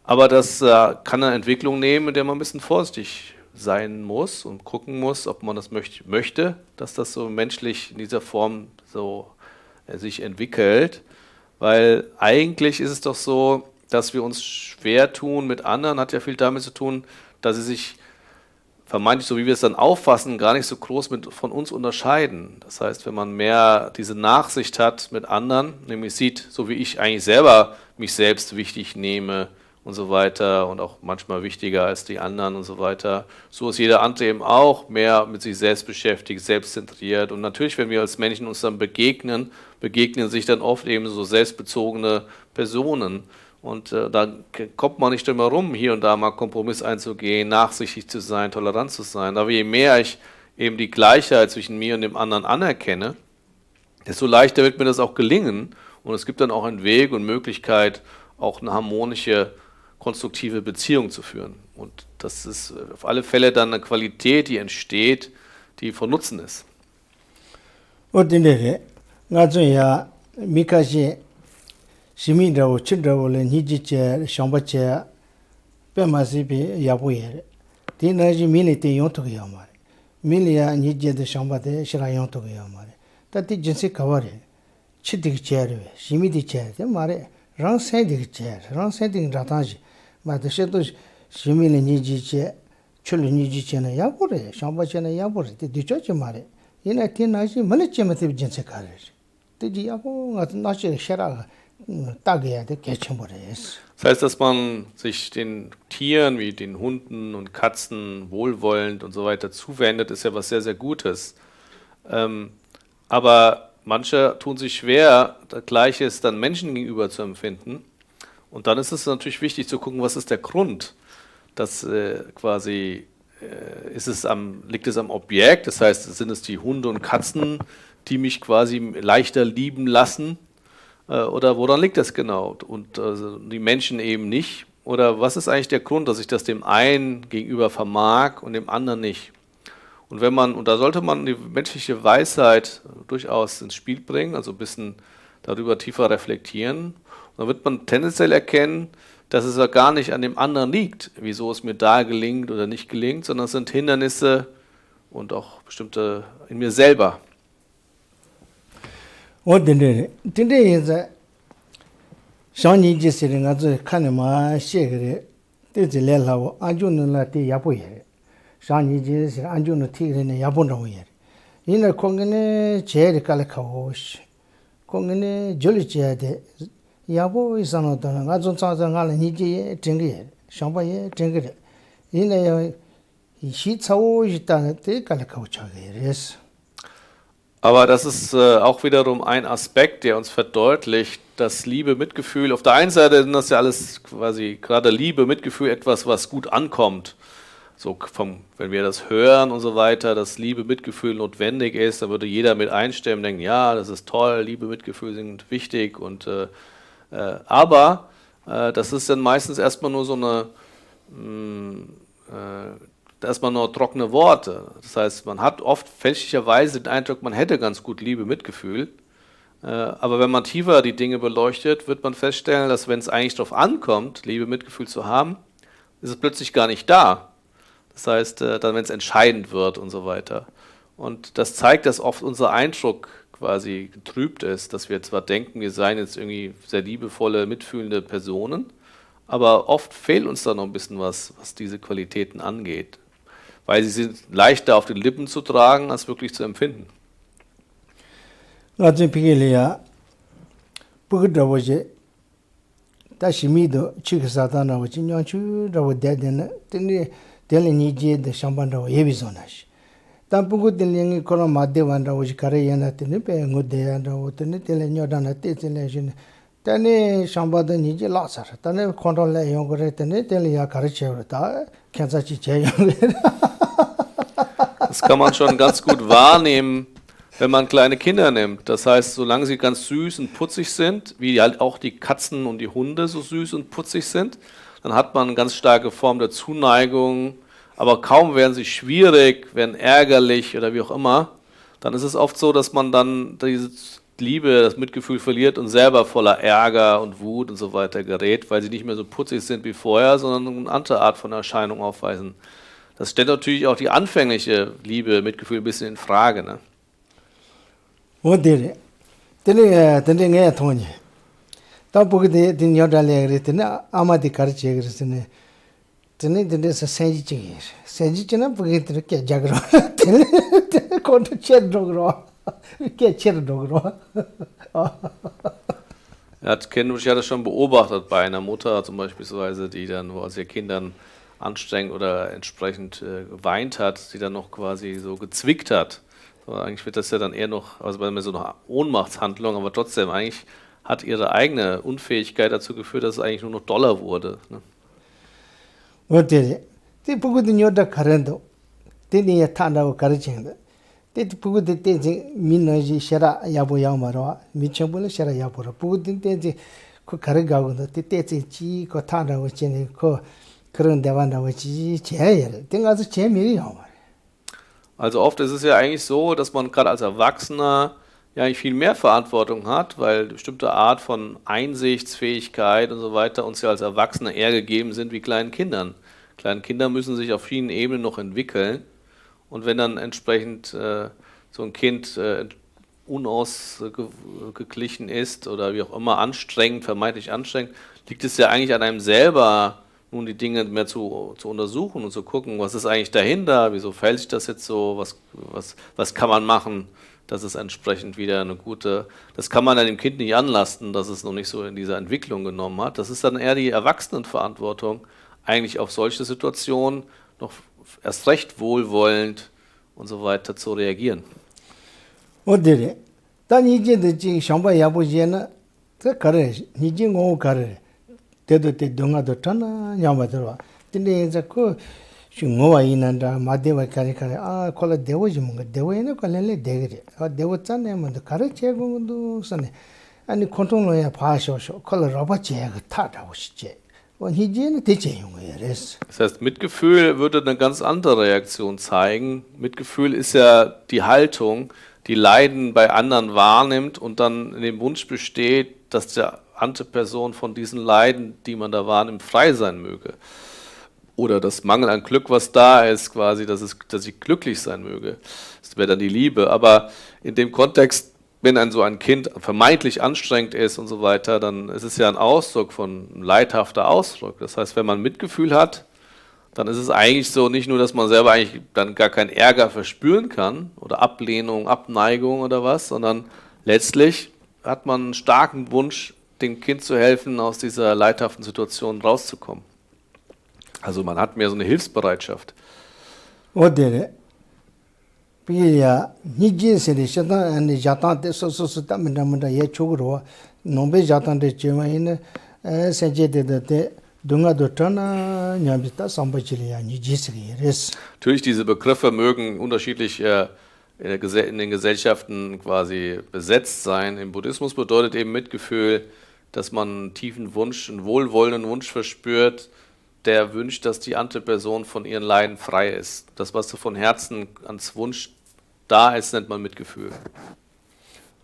[SPEAKER 2] Aber das kann eine Entwicklung nehmen, in der man ein bisschen vorsichtig sein muss und gucken muss, ob man das möchte, dass das so menschlich in dieser Form so sich entwickelt. Weil eigentlich ist es doch so, dass wir uns schwer tun mit anderen, hat ja viel damit zu tun, dass sie sich vermeintlich, so wie wir es dann auffassen, gar nicht so groß von uns unterscheiden. Das heißt, wenn man mehr diese Nachsicht hat mit anderen, nämlich sieht, so wie ich eigentlich selber mich selbst wichtig nehme und so weiter und auch manchmal wichtiger als die anderen und so weiter, so ist jeder andere eben auch mehr mit sich selbst beschäftigt, selbstzentriert. Und natürlich, wenn wir als Menschen uns dann begegnen sich dann oft eben so selbstbezogene Personen. Und da kommt man nicht drum herum, hier und da mal Kompromiss einzugehen, nachsichtig zu sein, tolerant zu sein. Aber je mehr ich eben die Gleichheit zwischen mir und dem anderen anerkenne, desto leichter wird mir das auch gelingen. Und es gibt dann auch einen Weg und Möglichkeit, auch eine harmonische, konstruktive Beziehung zu führen. Und das ist auf alle Fälle dann eine Qualität, die entsteht, die von Nutzen ist.
[SPEAKER 1] Und in der ja Mikashi Shimindao Chindao le Nijiche Shambache Pemasibi Yabuye. Tinaji Milite Yontoyamare. Milia Nije de Shambade Shirayontoyamare. Tati Jinsi Kaware. Chidik chair, Shimidi chair, Mare, Ran Sandig chair, Ran Sanding Rataji. But the shadows Shimili Nijiche, Chulu Nijichena Yabure, Shambachena Yabure, the Church Mare. In a tinaji Malichemative Jinsi College. Did you not share? Das
[SPEAKER 2] heißt, dass man sich den Tieren wie den Hunden und Katzen wohlwollend und so weiter zuwendet, ist ja was sehr, sehr Gutes. Aber manche tun sich schwer, das Gleiches dann Menschen gegenüber zu empfinden. Und dann ist es natürlich wichtig zu gucken, was ist der Grund. Das liegt es am Objekt, das heißt, sind es die Hunde und Katzen, die mich quasi leichter lieben lassen? Oder woran liegt das genau? Und die Menschen eben nicht? Oder was ist eigentlich der Grund, dass ich das dem einen gegenüber vermag und dem anderen nicht? Und da sollte man die menschliche Weisheit durchaus ins Spiel bringen, also ein bisschen darüber tiefer reflektieren. Und dann wird man tendenziell erkennen, dass es ja gar nicht an dem anderen liegt, wieso es mir da gelingt oder nicht gelingt, sondern es sind Hindernisse und auch bestimmte in mir selber.
[SPEAKER 1] Und today is a Shani Jessica as Kanama Shagre, there's a Lella, Anjuna Lati Yapoye. Shani Jessica Anjuna Tigre in Yaponoye. In a Kongene Cherry Calacaosh, Kongene Julicia de Yabo is another, Azon Sazangal Niji Tingle, Shampaye Tingle. In a
[SPEAKER 2] Aber das ist auch wiederum ein Aspekt, der uns verdeutlicht, dass Liebe, Mitgefühl, auf der einen Seite sind das ja alles quasi, gerade Liebe, Mitgefühl, etwas, was gut ankommt. So wenn wir das hören und so weiter, dass Liebe, Mitgefühl notwendig ist, dann würde jeder mit einstimmen, denken, ja, das ist toll, Liebe, Mitgefühl sind wichtig. Aber das ist dann meistens erstmal nur so erstmal nur trockene Worte. Das heißt, man hat oft fälschlicherweise den Eindruck, man hätte ganz gut Liebe, Mitgefühl. Aber wenn man tiefer die Dinge beleuchtet, wird man feststellen, dass wenn es eigentlich darauf ankommt, Liebe, Mitgefühl zu haben, ist es plötzlich gar nicht da. Das heißt, dann, wenn es entscheidend wird und so weiter. Und das zeigt, dass oft unser Eindruck quasi getrübt ist, dass wir zwar denken, wir seien jetzt irgendwie sehr liebevolle, mitfühlende Personen, aber oft fehlt uns da noch ein bisschen was diese Qualitäten angeht. Weil sie sind leichter auf den Lippen zu tragen, als wirklich zu empfinden. Das kann man schon ganz gut wahrnehmen, wenn man kleine Kinder nimmt. Das heißt, solange sie ganz süß und putzig sind, wie halt auch die Katzen und die Hunde so süß und putzig sind, dann hat man eine ganz starke Form der Zuneigung. Aber kaum werden sie schwierig, werden ärgerlich oder wie auch immer, dann ist es oft so, dass man dann diese Liebe, das Mitgefühl verliert und selber voller Ärger und Wut und so weiter gerät, weil sie nicht mehr so putzig sind wie vorher, sondern eine andere Art von Erscheinung aufweisen. Das stellt natürlich auch die anfängliche Liebe, Mitgefühl ein bisschen in Frage. Ne? Ich hatte schon beobachtet bei einer Mutter zum Beispiel, die dann, wo sie ihr Kindern anstrengend oder entsprechend geweint hat, die dann noch quasi so gezwickt hat. Aber eigentlich wird das ja dann eher noch, also bei mir so eine Ohnmachtshandlung, aber trotzdem, eigentlich hat ihre eigene Unfähigkeit dazu geführt, dass es eigentlich nur noch doller wurde. Ne? Also oft ist es ja eigentlich so, dass man gerade als Erwachsener ja eigentlich viel mehr Verantwortung hat, weil eine bestimmte Art von Einsichtsfähigkeit und so weiter uns ja als Erwachsene eher gegeben sind wie kleinen Kindern. Kleine Kinder müssen sich auf vielen Ebenen noch entwickeln und wenn dann entsprechend so ein Kind unausgeglichen ist oder wie auch immer anstrengend, vermeintlich anstrengend, liegt es ja eigentlich an einem selber, nun die Dinge mehr zu untersuchen und zu gucken, was ist eigentlich dahinter, wieso fällt sich das jetzt so, was kann man machen, dass es entsprechend wieder das kann man dann dem Kind nicht anlasten, dass es noch nicht so in dieser Entwicklung genommen hat. Das ist dann eher die Erwachsenenverantwortung, eigentlich auf solche Situationen noch erst recht wohlwollend und so weiter zu reagieren. Das heißt, Mitgefühl würde eine ganz andere Reaktion zeigen. Mitgefühl ist ja die Haltung, die Leiden bei anderen wahrnimmt und dann in dem Wunsch besteht, dass der andere Person von diesen Leiden, die man da wahrnimmt, frei sein möge. Oder das Mangel an Glück, was da ist, quasi, dass sie glücklich sein möge. Das wäre dann die Liebe. Aber in dem Kontext, wenn so ein Kind vermeintlich anstrengend ist und so weiter, dann ist es ja ein Ausdruck ein leidhafter Ausdruck. Das heißt, wenn man Mitgefühl hat, dann ist es eigentlich so, nicht nur, dass man selber eigentlich dann gar keinen Ärger verspüren kann oder Ablehnung, Abneigung oder was, sondern letztlich hat man einen starken Wunsch, dem Kind zu helfen, aus dieser leidhaften Situation rauszukommen. Also man hat mehr so eine Hilfsbereitschaft.
[SPEAKER 1] 어디래 비야 니지세리 셔다 아니 자탄데 소소소 담는다 예 쪽으로 nombe 자탄데 제마이네 세제데데 동아도 타나 냐비타 삼바치리야 니지스리레스
[SPEAKER 2] Natürlich, diese Begriffe mögen unterschiedlich in den Gesellschaften quasi besetzt sein. Im Buddhismus bedeutet eben Mitgefühl, dass man einen tiefen Wunsch, einen wohlwollenden Wunsch verspürt, der wünscht, dass die andere Person von ihren Leiden frei ist. Das, was so von Herzen ans Wunsch da ist, nennt man Mitgefühl.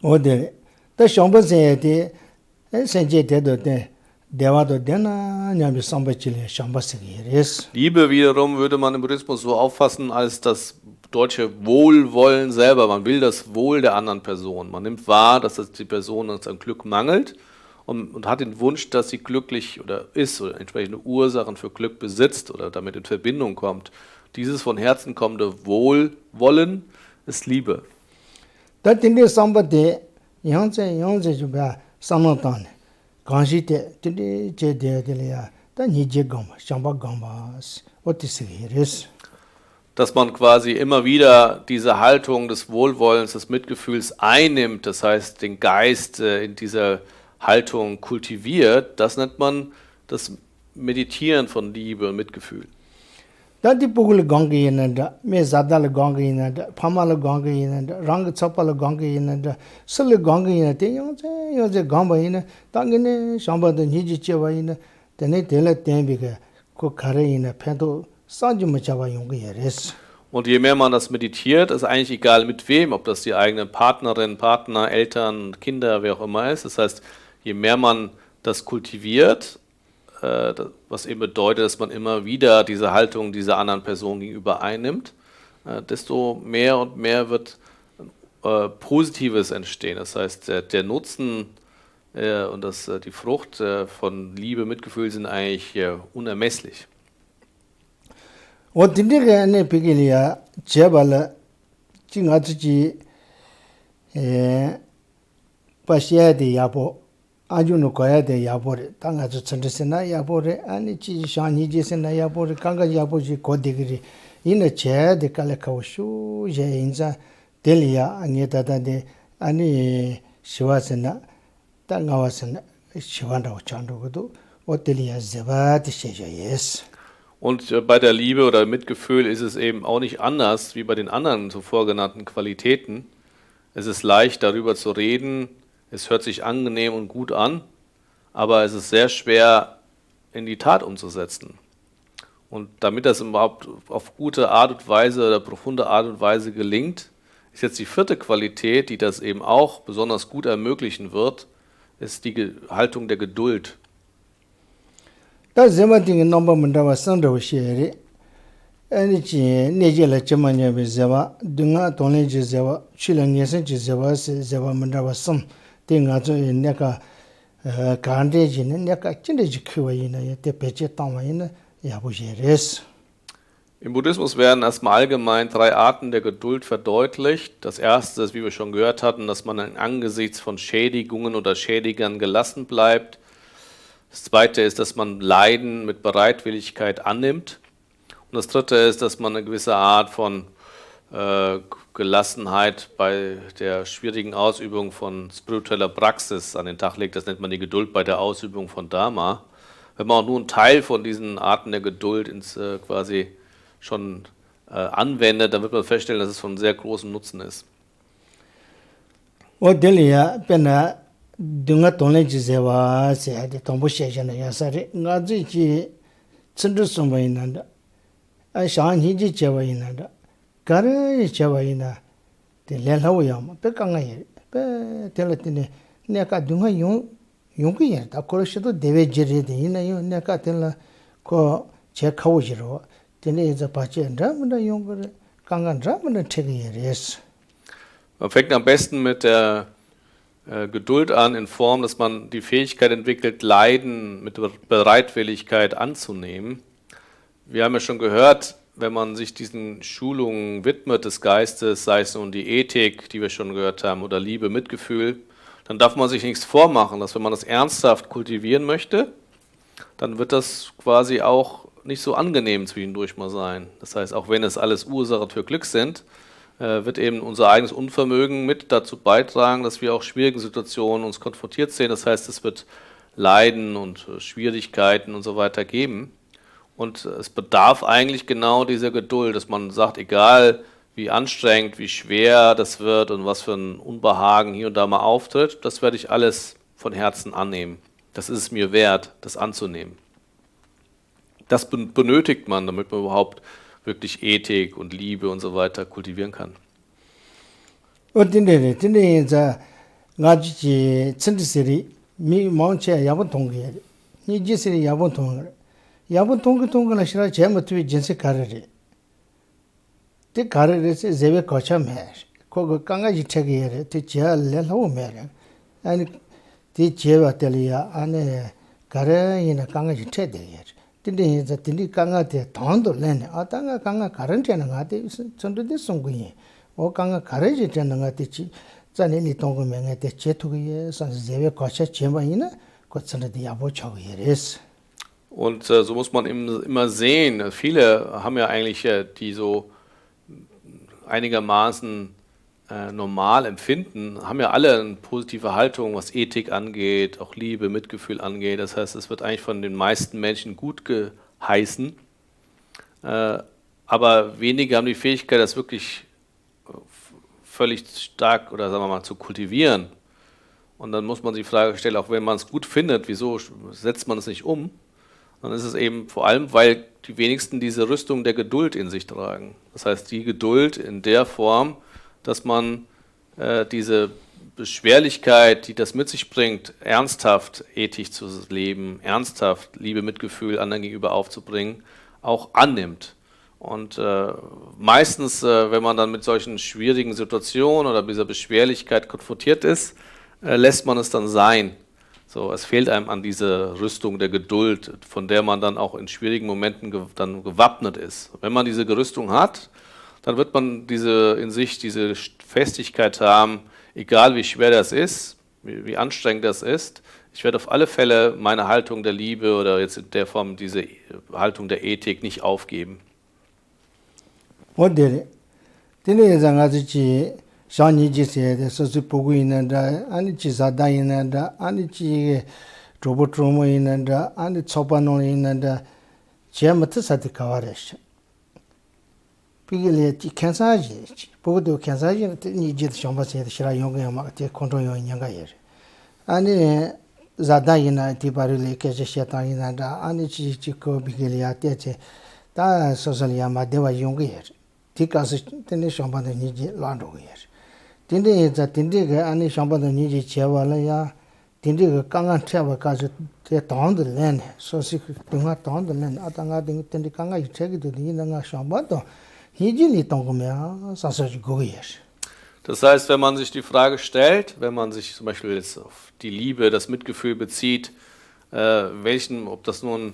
[SPEAKER 1] 어디래 더 샴바세데 세제데데 대화도 되나 냐비 삼바치리야 샴바스리레스
[SPEAKER 2] Liebe wiederum würde man im Buddhismus so auffassen als das deutsche Wohlwollen selber. Man will das Wohl der anderen Person. Man nimmt wahr, dass das die Person uns an Glück mangelt und hat den Wunsch, dass sie glücklich oder ist oder entsprechende Ursachen für Glück besitzt oder damit in Verbindung kommt. Dieses von Herzen kommende Wohlwollen ist Liebe.
[SPEAKER 1] 다 딘데 삼바데 양제 주바 삼나탄 간시테 딘데 제데데리아 다 니제 감바 샴바 감바스 어티스리레스
[SPEAKER 2] Dass man quasi immer wieder diese Haltung des Wohlwollens, des Mitgefühls einnimmt, das heißt den Geist in dieser Haltung kultiviert, das nennt man das Meditieren von Liebe und Mitgefühl.
[SPEAKER 1] 다디 부글 강게 있는다 메 자달 강게 있는다 파마를 강게 있는다 랑 첩팔 강게 있는다 슬 강게 있는데 요제 강바 있는 당근에 샴바도 니지 쳬바 있는 데네 데레 템비게 고 가레 있는 팬도 산지 못잡아 용게 예레스
[SPEAKER 2] Und je mehr man das meditiert, ist eigentlich egal mit wem, ob das die eigene Partnerin, Partner, Eltern, Kinder, wer auch immer ist. Das heißt, je mehr man das kultiviert, was eben bedeutet, dass man immer wieder diese Haltung dieser anderen Person gegenüber einnimmt, desto mehr und mehr wird Positives entstehen. Das heißt, der Nutzen und die Frucht von Liebe, Mitgefühl sind eigentlich unermesslich.
[SPEAKER 1] 어딘데게 안에 비길이야 제발 징아지지 에 파시야데 야보 아주노 거야데 야보레 땅아주 천르세나 야보레 아니 지샤니지세나 야보레 강가 야보지 고데기리 이네 제데 칼레카오슈 제인자 델리아 아니다다데 아니 시와세나 땅아와세나 시완다고 찬도고도 어텔리아 제바티 셰제예스
[SPEAKER 2] Und bei der Liebe oder Mitgefühl ist es eben auch nicht anders wie bei den anderen zuvor genannten Qualitäten. Es ist leicht, darüber zu reden, es hört sich angenehm und gut an, aber es ist sehr schwer in die Tat umzusetzen. Und damit das überhaupt auf gute Art und Weise oder profunde Art und Weise gelingt, ist jetzt die vierte Qualität, die das eben auch besonders gut ermöglichen wird, ist die Haltung der Geduld.
[SPEAKER 1] 다 제마딩 넘버 문다와 선도 시에리 애니지 네제라 제마냐베 제바 등아 돈레지 제바 칠랑예선 제바 제바 문다와 섬 띵아저 내가 간데지는 내가 진데지 크와이나 예때 배제 땅와이나 야보제레스
[SPEAKER 2] Im Buddhismus werden erstmal allgemein 3 Arten der Geduld verdeutlicht. Das erste ist, wie wir schon gehört hatten, dass man angesichts von Schädigungen oder Schädigern gelassen bleibt. Das zweite ist, dass man Leiden mit Bereitwilligkeit annimmt. Und das dritte ist, dass man eine gewisse Art von Gelassenheit bei der schwierigen Ausübung von spiritueller Praxis an den Tag legt. Das nennt man die Geduld bei der Ausübung von Dharma. Wenn man auch nur einen Teil von diesen Arten der Geduld quasi schon anwendet, dann wird man feststellen, dass es von sehr großem Nutzen ist.
[SPEAKER 1] 어델리아 페나 등아 돈레지 제바 세데 tomboshejana 야사리 나지지 춘드스모이난다 아 샤니지 제바이난다 가르 제바이나 델레라오야마 베강아예 베 텔레티네 네가 등아 용기야 다 코르시도 데베지리데 이나요 네가 텔라 코 제카오지로 텔레자 바체인다 문다 용거 강간자 문다 테기예레스
[SPEAKER 2] Man fängt am besten mit der Geduld an, in Form, dass man die Fähigkeit entwickelt, Leiden mit Bereitwilligkeit anzunehmen. Wir haben ja schon gehört, wenn man sich diesen Schulungen widmet des Geistes, sei es nun die Ethik, die wir schon gehört haben, oder Liebe, Mitgefühl, dann darf man sich nichts vormachen, dass wenn man das ernsthaft kultivieren möchte, dann wird das quasi auch nicht so angenehm zwischendurch mal sein. Das heißt, auch wenn es alles Ursachen für Glück sind, wird eben unser eigenes Unvermögen mit dazu beitragen, dass wir auch schwierigen Situationen uns konfrontiert sehen. Das heißt, es wird Leiden und Schwierigkeiten und so weiter geben. Und es bedarf eigentlich genau dieser Geduld, dass man sagt, egal wie anstrengend, wie schwer das wird und was für ein Unbehagen hier und da mal auftritt, das werde ich alles von Herzen annehmen. Das ist es mir wert, das anzunehmen. Das benötigt man, damit man überhaupt wirklich Ethik und Liebe und so weiter kultivieren kann.
[SPEAKER 1] Und den za ngaji tsindisiri mi maunche yabon tongi ni jisiri yabon tongi la shira jema tu jinse karare te karare se zebe kocha mer ko kanga jithege yere te ja le lo mer ani te jeba telia ane kare ina kanga jithe de yer tinde za tindi kanga te thondo len atanga kanga karante na ngate chondu de songi o kanga kare jithe na ngate chi zane li tongo menge te chetu ye san zebe kocha chema ina ko tsana de yabo chaw yeres.
[SPEAKER 2] Und so muss man immer sehen, viele haben ja eigentlich, die so einigermaßen normal empfinden, haben ja alle eine positive Haltung, was Ethik angeht, auch Liebe, Mitgefühl angeht. Das heißt, es wird eigentlich von den meisten Menschen gut geheißen, aber wenige haben die Fähigkeit, das wirklich völlig stark oder sagen wir mal zu kultivieren. Und dann muss man sich die Frage stellen, auch wenn man es gut findet, wieso setzt man es nicht um? Dann ist es eben vor allem, weil die wenigsten diese Rüstung der Geduld in sich tragen. Das heißt, die Geduld in der Form, dass man diese Beschwerlichkeit, die das mit sich bringt, ernsthaft ethisch zu leben, ernsthaft Liebe, Mitgefühl anderen gegenüber aufzubringen, auch annimmt. Und meistens, wenn man dann mit solchen schwierigen Situationen oder dieser Beschwerlichkeit konfrontiert ist, lässt man es dann sein. So, es fehlt einem an dieser Rüstung der Geduld, von der man dann auch in schwierigen Momenten dann gewappnet ist. Wenn man diese Gerüstung hat, dann wird man in sich diese Festigkeit haben, egal wie schwer das ist, wie anstrengend das ist. Ich werde auf alle Fälle meine Haltung der Liebe oder jetzt in der Form diese Haltung der Ethik nicht aufgeben.
[SPEAKER 1] Und den sagen also die Shani jise so su pogu inanda ani chi zada inanda ani chi robotromo inanda ani chopano inanda chemat sati kawaresh pigile ti kansaji pogu kansaji ni jit shamba se shira yonga ma te kontro yonga yer ani zada ina ti barile ke je sheta inanda ani chi ko bigile ya te ta social ya ma dewa yonga yer ti kas tene shamba de ni je lando yer tinde za tinde ga ani shamba de ni je chewala ya tinde ga kanga cheba ka je te tond len so si tunga tond len atanga ding tinde kanga chegi de ni nga shamba do ni je ni tong me sa sa go yer.
[SPEAKER 2] Das heißt, wenn man sich die Frage stellt, wenn man sich zum Beispiel jetzt auf die Liebe, das Mitgefühl bezieht, ob das nun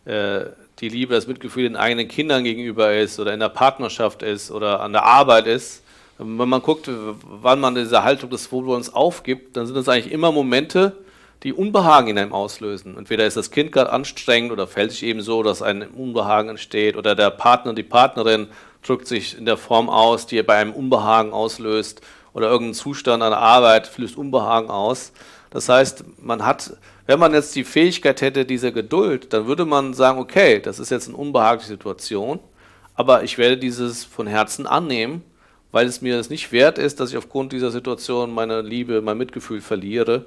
[SPEAKER 2] die Liebe, das Mitgefühl den eigenen Kindern gegenüber ist oder in der Partnerschaft ist oder an der Arbeit ist, wenn man guckt, wann man diese Haltung des Wohlwollens aufgibt, dann sind das eigentlich immer Momente, die Unbehagen in einem auslösen. Entweder ist das Kind gerade anstrengend oder fällt sich eben so, dass ein Unbehagen entsteht oder der Partner, die Partnerin drückt sich in der Form aus, die bei einem Unbehagen auslöst oder irgendein Zustand an der Arbeit löst Unbehagen aus. Das heißt, wenn man jetzt die Fähigkeit hätte, diese Geduld, dann würde man sagen, okay, das ist jetzt eine unbehagliche Situation, aber ich werde dieses von Herzen annehmen, weil es mir das nicht wert ist, dass ich aufgrund dieser Situation meine Liebe, mein Mitgefühl verliere.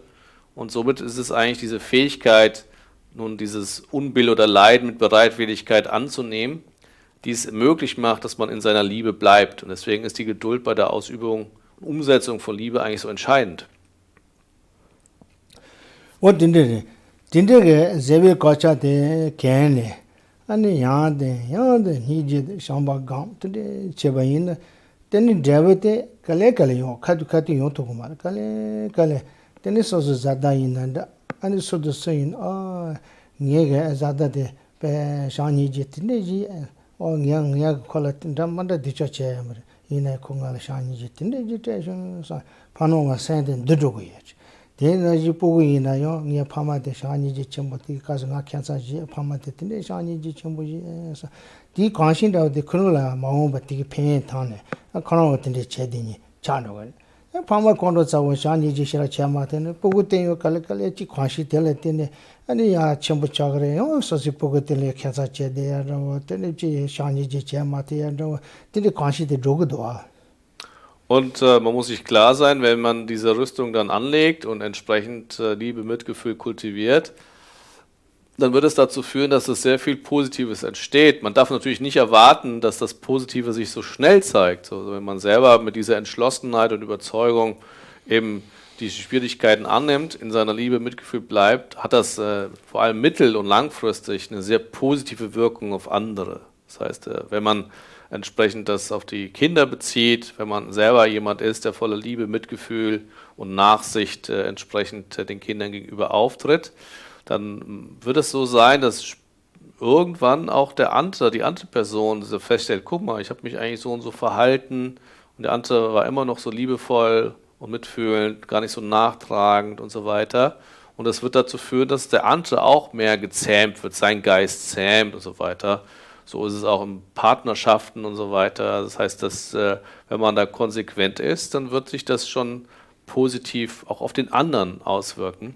[SPEAKER 2] Und somit ist es eigentlich diese Fähigkeit, nun dieses Unbill oder Leiden mit Bereitwilligkeit anzunehmen, die es möglich macht, dass man in seiner Liebe bleibt. Und deswegen ist die Geduld bei der Ausübung und Umsetzung von Liebe eigentlich so entscheidend.
[SPEAKER 1] Und tinde ge zebe kocha de kene ani yade ni je shamba gam tinde chebayin tene devate kale yo khatu yo to kumar kale tene so zada inanda ani so do sein niege zada de pe shani je tinde ji o nyang kola tinda manda dicha che ina kongal shani je tinde ji te sa pano ma sende dudu go ye Then you put in a young near Pama de Shani Chimoti, Kazanga Kansa, Pama de Shani Chimbuji. The conscience of the Kurula, Mahon, but the pain tone, a corner in the Chedini, Chanogan. A Pama condos of Shani Jishra Chamatin, Pugutin, Kalakalechi, Quanshi Teletine, and the Chimbu Chagre, also Pugutile Kansa Chede, Tenechi, Shani Chamati, and the Quanshi de Drogodoa.
[SPEAKER 2] Und man muss sich klar sein, wenn man diese Rüstung dann anlegt und entsprechend Liebe, Mitgefühl kultiviert, dann wird es dazu führen, dass es sehr viel Positives entsteht. Man darf natürlich nicht erwarten, dass das Positive sich so schnell zeigt. Also wenn man selber mit dieser Entschlossenheit und Überzeugung eben die Schwierigkeiten annimmt, in seiner Liebe, Mitgefühl bleibt, hat das vor allem mittel- und langfristig eine sehr positive Wirkung auf andere. Das heißt, wenn man entsprechend das auf die Kinder bezieht, wenn man selber jemand ist, der voller Liebe, Mitgefühl und Nachsicht entsprechend den Kindern gegenüber auftritt, dann wird es so sein, dass irgendwann auch die andere Person feststellt, guck mal, ich habe mich eigentlich so und so verhalten und der andere war immer noch so liebevoll und mitfühlend, gar nicht so nachtragend und so weiter. Und das wird dazu führen, dass der andere auch mehr gezähmt wird, sein Geist zähmt und so weiter. So ist es auch in Partnerschaften und so weiter. Das heißt, dass wenn man da konsequent ist, dann wird sich das schon positiv auch auf den anderen auswirken.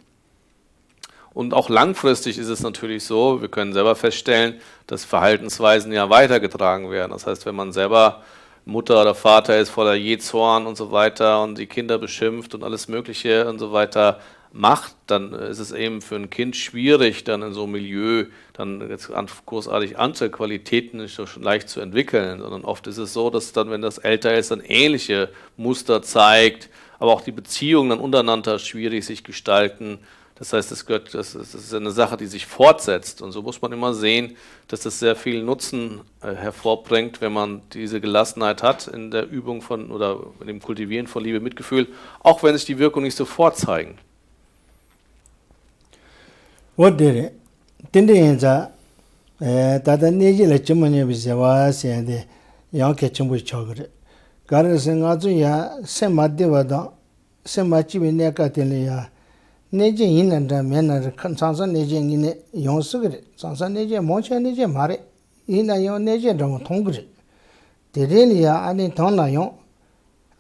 [SPEAKER 2] Und auch langfristig ist es natürlich so, wir können selber feststellen, dass Verhaltensweisen ja weitergetragen werden. Das heißt, wenn man selber Mutter oder Vater ist, voller Jähzorn und so weiter und die Kinder beschimpft und alles Mögliche und so weiter macht, dann ist es eben für ein Kind schwierig, dann in so einem Milieu dann jetzt großartig andere Qualitäten nicht so leicht zu entwickeln, sondern oft ist es so, dass dann, wenn das älter ist, dann ähnliche Muster zeigt, aber auch die Beziehungen dann untereinander schwierig sich gestalten. Das heißt, das ist eine Sache, die sich fortsetzt. Und so muss man immer sehen, dass das sehr viel Nutzen hervorbringt, wenn man diese Gelassenheit hat in der Übung von oder in dem Kultivieren von Liebe, Mitgefühl, auch wenn sich die Wirkung nicht sofort zeigen.
[SPEAKER 1] What did it? Tindianza, Tata Nijila Chimani Visawa, Sande, Young Ketchumbu Chogre. Garasangazuya, Semadivada, Semachi Nekatilia, Neji in and Mena, Sansa Neji in Yon Sugre, Sansa Neji, Moncha Neji Mare, in a Yon Neji Tongre. The Relia, Ani Tonayon,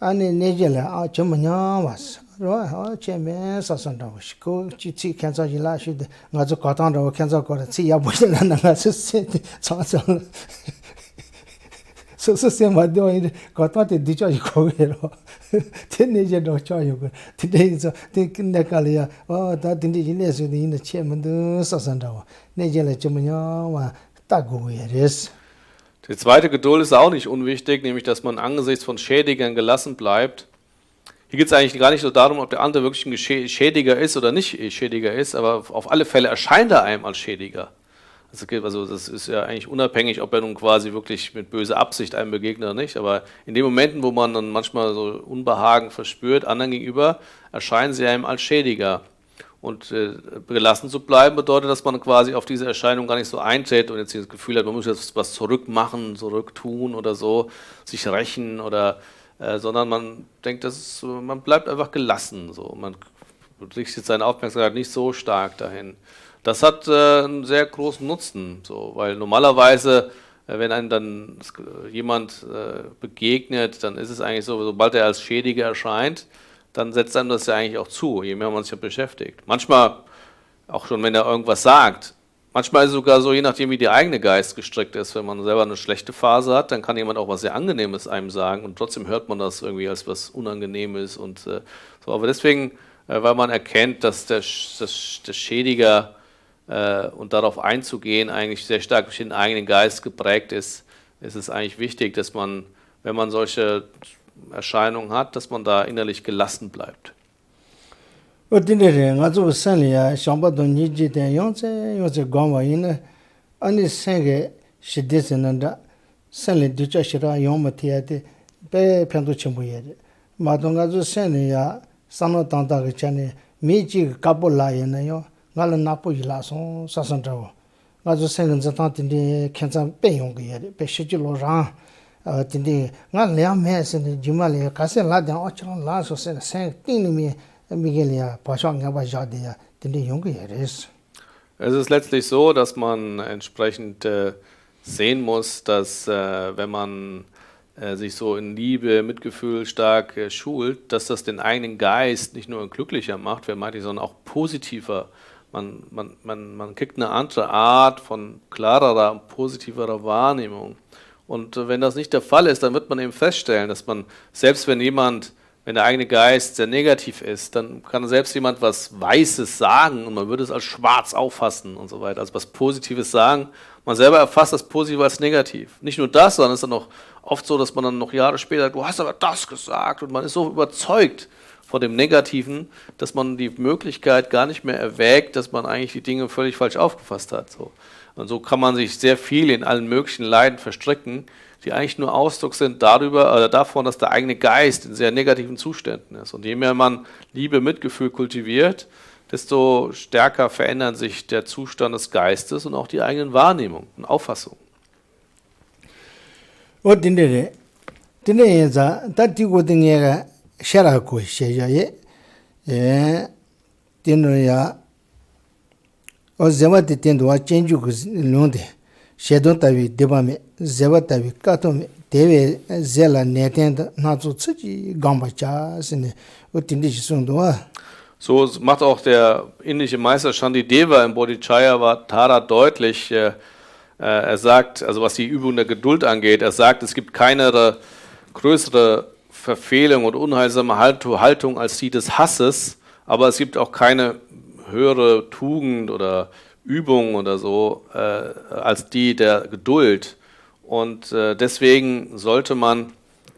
[SPEAKER 1] Ani Nejila, Chimanya was. Rồi cheme sasan daw ko chi cancer jila shi nga zo ka tang daw cancer ko chi ya bo na nga se sa so se ma do ni ka ta te di cha ko ge ro te ne je do cha yo ko ti de so te ne ka le ya da din di ne so ni ne che ma do sasan daw ne je le cheme nya wa ta go ye res.
[SPEAKER 2] Die zweite Geduld ist auch nicht unwichtig, nämlich dass man angesichts von Schädigern gelassen bleibt. Hier geht es eigentlich gar nicht so darum, ob der andere wirklich ein Schädiger ist oder nicht Schädiger ist, aber auf alle Fälle erscheint er einem als Schädiger. Also das ist ja eigentlich unabhängig, ob er nun quasi wirklich mit böser Absicht einem begegnet oder nicht, aber in den Momenten, wo man dann manchmal so Unbehagen verspürt, anderen gegenüber, erscheinen sie einem als Schädiger. Und gelassen zu bleiben bedeutet, dass man quasi auf diese Erscheinung gar nicht so eintritt und jetzt das Gefühl hat, man muss jetzt was zurückmachen, zurücktun oder so, sich rächen oder sondern man denkt, man bleibt einfach gelassen. So. Man richtet seine Aufmerksamkeit nicht so stark dahin. Das hat einen sehr großen Nutzen, so, weil normalerweise, wenn einem dann jemand begegnet, dann ist es eigentlich so, sobald er als Schädiger erscheint, dann setzt einem das ja eigentlich auch zu, je mehr man sich beschäftigt. Manchmal, auch schon wenn er irgendwas sagt, manchmal ist es sogar so, je nachdem wie der eigene Geist gestrickt ist, wenn man selber eine schlechte Phase hat, dann kann jemand auch was sehr Angenehmes einem sagen und trotzdem hört man das irgendwie als was Unangenehmes und so. Aber deswegen, weil man erkennt, dass der Schädiger und darauf einzugehen eigentlich sehr stark durch den eigenen Geist geprägt ist, ist es eigentlich wichtig, dass man, wenn man solche Erscheinungen hat, dass man da innerlich gelassen bleibt.
[SPEAKER 1] Ordinary, also Sanya, Shambado Niji, der Yonze Goma in any Senge, she disenanda, Sally Duchashira, Yomatiate, Be Penduchimbuye. Madongazo Senya, Sano Tanta Chane, Miji Kabula in yo, Galanapo Ilason, Sassandrao. Mazo Sengan Zatanti, Kansan Payong, Peshilo Ran. Tindi nga lea me sen jimali kase la dan ochron la so sen sen tin mi 미겔이야 바샹가 바자데야 근데 용게레스
[SPEAKER 2] Es ist letztlich so, dass man entsprechend sehen muss, dass wenn man sich so in Liebe, Mitgefühl stark schult, dass das den eigenen Geist nicht nur glücklicher macht, wer meint, sondern auch positiver. Man kriegt eine andere Art von klarerer, positiverer Wahrnehmung. Und wenn das nicht der Fall ist, dann wird man eben feststellen, dass man, selbst wenn der eigene Geist sehr negativ ist, dann kann selbst jemand was Weißes sagen und man würde es als schwarz auffassen und so weiter, also was Positives sagen. Man selber erfasst das Positive als negativ. Nicht nur das, sondern es ist dann auch oft so, dass man dann noch Jahre später sagt, du hast aber das gesagt und man ist so überzeugt von dem Negativen, dass man die Möglichkeit gar nicht mehr erwägt, dass man eigentlich die Dinge völlig falsch aufgefasst hat. So. Und so kann man sich sehr viel in allen möglichen Leiden verstricken, die eigentlich nur Ausdruck sind davon, dass der eigene Geist in sehr negativen Zuständen ist. Und je mehr man Liebe, Mitgefühl kultiviert, desto stärker verändern sich der Zustand des Geistes und auch die eigenen Wahrnehmungen und Auffassungen.
[SPEAKER 1] Und dinne za ta tigo dinge shara ko shejaye dinne o zema de tendo a chenju ko londe shedon tawi debame zeba tawi katome dewe zela netend na zu tsuji gamba cha sine o dinne jisundo
[SPEAKER 2] So macht auch der indische Meister Shantideva im Bodhisattva deutlich. Er sagt, also was die Übung der Geduld angeht, er sagt, es gibt keine größere Verfehlung und unheilsame Haltung als die des Hasses, aber es gibt auch keine höhere Tugend oder Übung oder so als die der Geduld. Und deswegen sollte man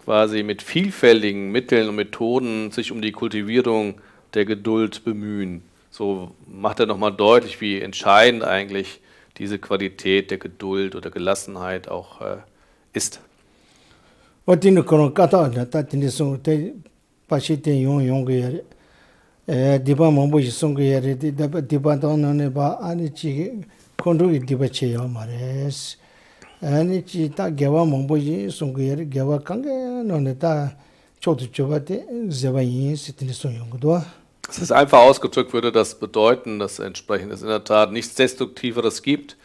[SPEAKER 2] quasi mit vielfältigen Mitteln und Methoden sich um die Kultivierung der Geduld bemühen. So macht er nochmal deutlich, wie entscheidend eigentlich diese Qualität der Geduld oder Gelassenheit auch ist.
[SPEAKER 1] Otine kono kata ta tinde so te pashi te yong ge diba mambo song ge re diba don ne ba ani chi kondu diba che yo mares ani chi ta gewa mambo song ge re gewa kang no ne ta chotu chobate zeba yin sitine so yong do.
[SPEAKER 2] Es ist einfach ausgedrückt, würde das bedeuten, dass entsprechend es in der Tat nichts Destruktiveres gibt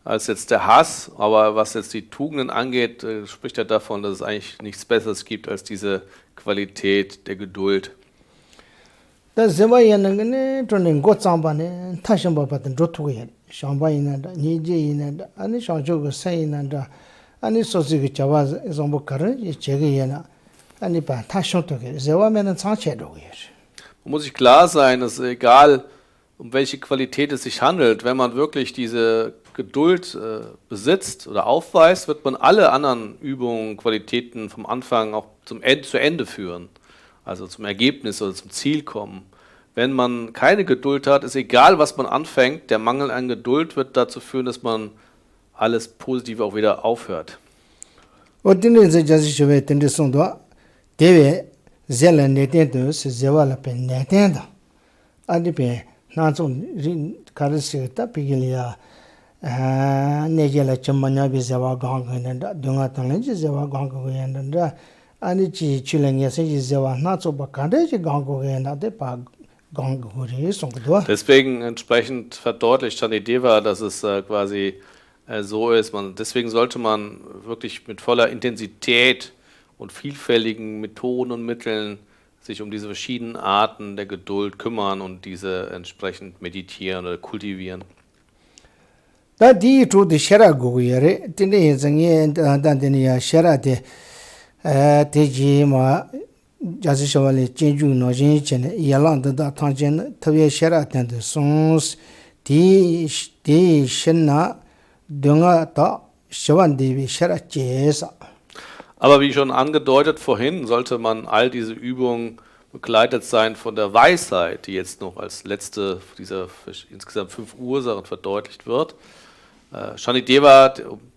[SPEAKER 2] als jetzt der Hass. Aber was jetzt die Tugenden angeht, spricht er davon, dass es eigentlich nichts Besseres gibt als diese Qualität der Geduld.
[SPEAKER 1] Da zeba yin ne tonen go zamba ne tashin ba paten rotu ge shamba yin da ni je yin da ani shangjo ge sai yin da ani so zi ge chawa zombo kar ye che ge yin ani pa tashin to ge zeba men chang che do ge.
[SPEAKER 2] Man muss sich klar sein, dass egal, um welche Qualität es sich handelt, wenn man wirklich diese Geduld besitzt oder aufweist, wird man alle anderen Übungen, Qualitäten vom Anfang auch zu Ende führen, also zum Ergebnis oder zum Ziel kommen. Wenn man keine Geduld hat, ist egal, was man anfängt, der Mangel an Geduld wird dazu führen, dass man alles Positive auch wieder aufhört.
[SPEAKER 1] Und zela neten de se zewa la pen neten da adi pe na zo rin karse ta pigilia nejela chamanya be zewa gang gan da dunga tan je zewa gang gan da ani chi chileng ya se zewa na zo ba kan de gang gan da de pa gang go re song do.
[SPEAKER 2] Deswegen entsprechend verdeutlicht Shantideva, dass es quasi so ist. Deswegen sollte man wirklich mit voller Intensität und vielfältigen Methoden und Mitteln sich um diese verschiedenen Arten der Geduld kümmern und diese entsprechend meditieren oder kultivieren.
[SPEAKER 1] Da die to de shara go yere tinde zangye dan de ya shara de teji ma jazi shawale chenju no jin chen yalang da tangjen tawye shara tan de sons di shenna dunga ta shawan de shara chesa.
[SPEAKER 2] Aber wie schon angedeutet vorhin, sollte man all diese Übungen begleitet sein von der Weisheit, die jetzt noch als letzte dieser insgesamt 5 Ursachen verdeutlicht wird. Shantideva,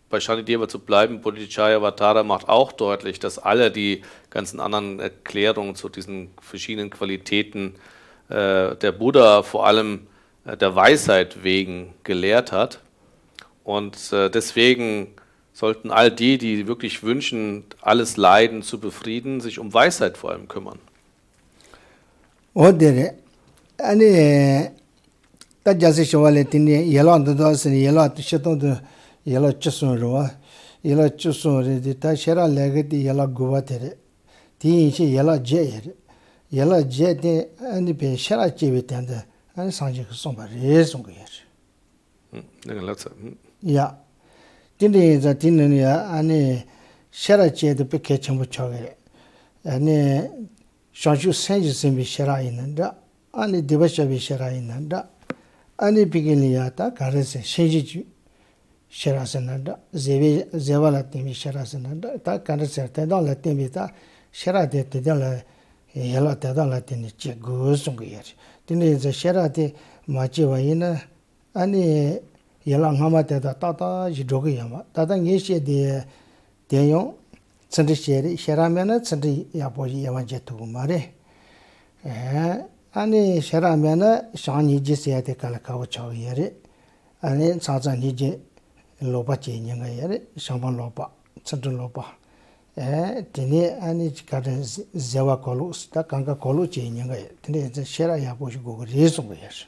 [SPEAKER 2] bei Shantideva zu bleiben, Bodhisattva macht auch deutlich, dass alle die ganzen anderen Erklärungen zu diesen verschiedenen Qualitäten der Buddha vor allem der Weisheit wegen gelehrt hat. Und deswegen sollten all die wirklich wünschen, alles Leiden zu befrieden, sich um Weisheit vor allem kümmern.
[SPEAKER 1] 어데레 아니 따자세 쇼발레 티니 예라도 도스니 예라 티셔도도 예라 쮸스로와 예라 쮸스로데 타 셰라 레게디 예라 고바테레 티인시 예라 제예레 예라 제데 아니 베 셰라 제베탄데 아니 상지 그 송바레 송거예레
[SPEAKER 2] 내가 latsa.
[SPEAKER 1] 야 딘데자 딘느냐 아니 셰라 제데 베케 첨부 쳐게 아니 샤주 센지 셈비 셰라 있는다 아니 디바샤비 셰라 있는다 아니 비길리야타 가르세 신지주 셰라스난다 제발라 팀이 셰라스난다 타 가르세 때달라 팀이다 셰라데 때달라 예라 때달라 팀이 제고송거예레 딘데 셰라데 마치와이나 아니 예랑 하마데다 따다 지도게야마 따다 예시데 대용 천지셰리 셰라면은 천지 야보지 야만제도 말에 아니 셰라면은 샤니지세야데 칼카고 차오예레 아니 사자니지 로바제ኛ가예레 샤만 로바 천든 로바 드니 아니 가든 제와 콜루스다 강가 콜루제ኛ가예 드니 셰라 야보지 고거 레송거예스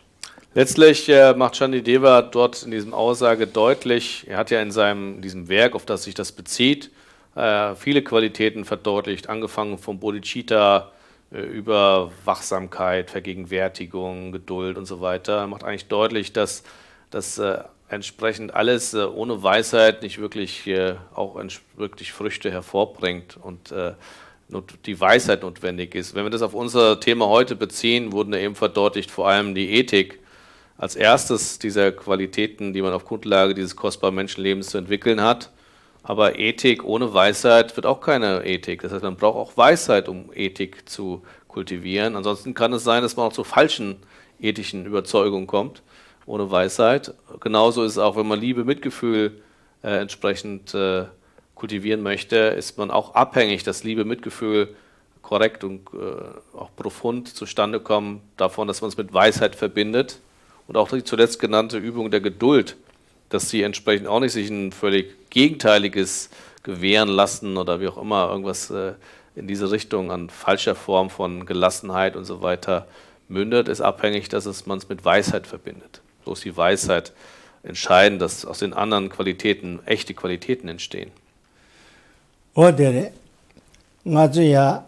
[SPEAKER 2] Letztlich macht Shani Deva dort in diesem Aussage deutlich, er hat ja in diesem Werk, auf das sich das bezieht, viele Qualitäten verdeutlicht, angefangen vom Bodhicitta über Wachsamkeit, Vergegenwärtigung, Geduld und so weiter. Er macht eigentlich deutlich, dass das entsprechend alles ohne Weisheit nicht wirklich auch wirklich Früchte hervorbringt und die Weisheit notwendig ist. Wenn wir das auf unser Thema heute beziehen, wurden eben verdeutlicht vor allem die Ethik als erstes dieser Qualitäten, die man auf Grundlage dieses kostbaren Menschenlebens zu entwickeln hat. Aber Ethik ohne Weisheit wird auch keine Ethik. Das heißt, man braucht auch Weisheit, um Ethik zu kultivieren. Ansonsten kann es sein, dass man auch zu falschen ethischen Überzeugungen kommt, ohne Weisheit. Genauso ist es auch, wenn man Liebe, Mitgefühl entsprechend kultivieren möchte, ist man auch abhängig, dass Liebe, Mitgefühl korrekt und auch profund zustande kommen, davon, dass man es mit Weisheit verbindet. Und auch die zuletzt genannte Übung der Geduld, dass sie entsprechend auch nicht sich ein völlig gegenteiliges gewähren lassen oder wie auch immer irgendwas in diese Richtung an falscher Form von Gelassenheit und so weiter mündet, ist abhängig, dass man es mit Weisheit verbindet. So ist die Weisheit entscheidend, dass aus den anderen Qualitäten echte Qualitäten entstehen.
[SPEAKER 1] 어데레 나주야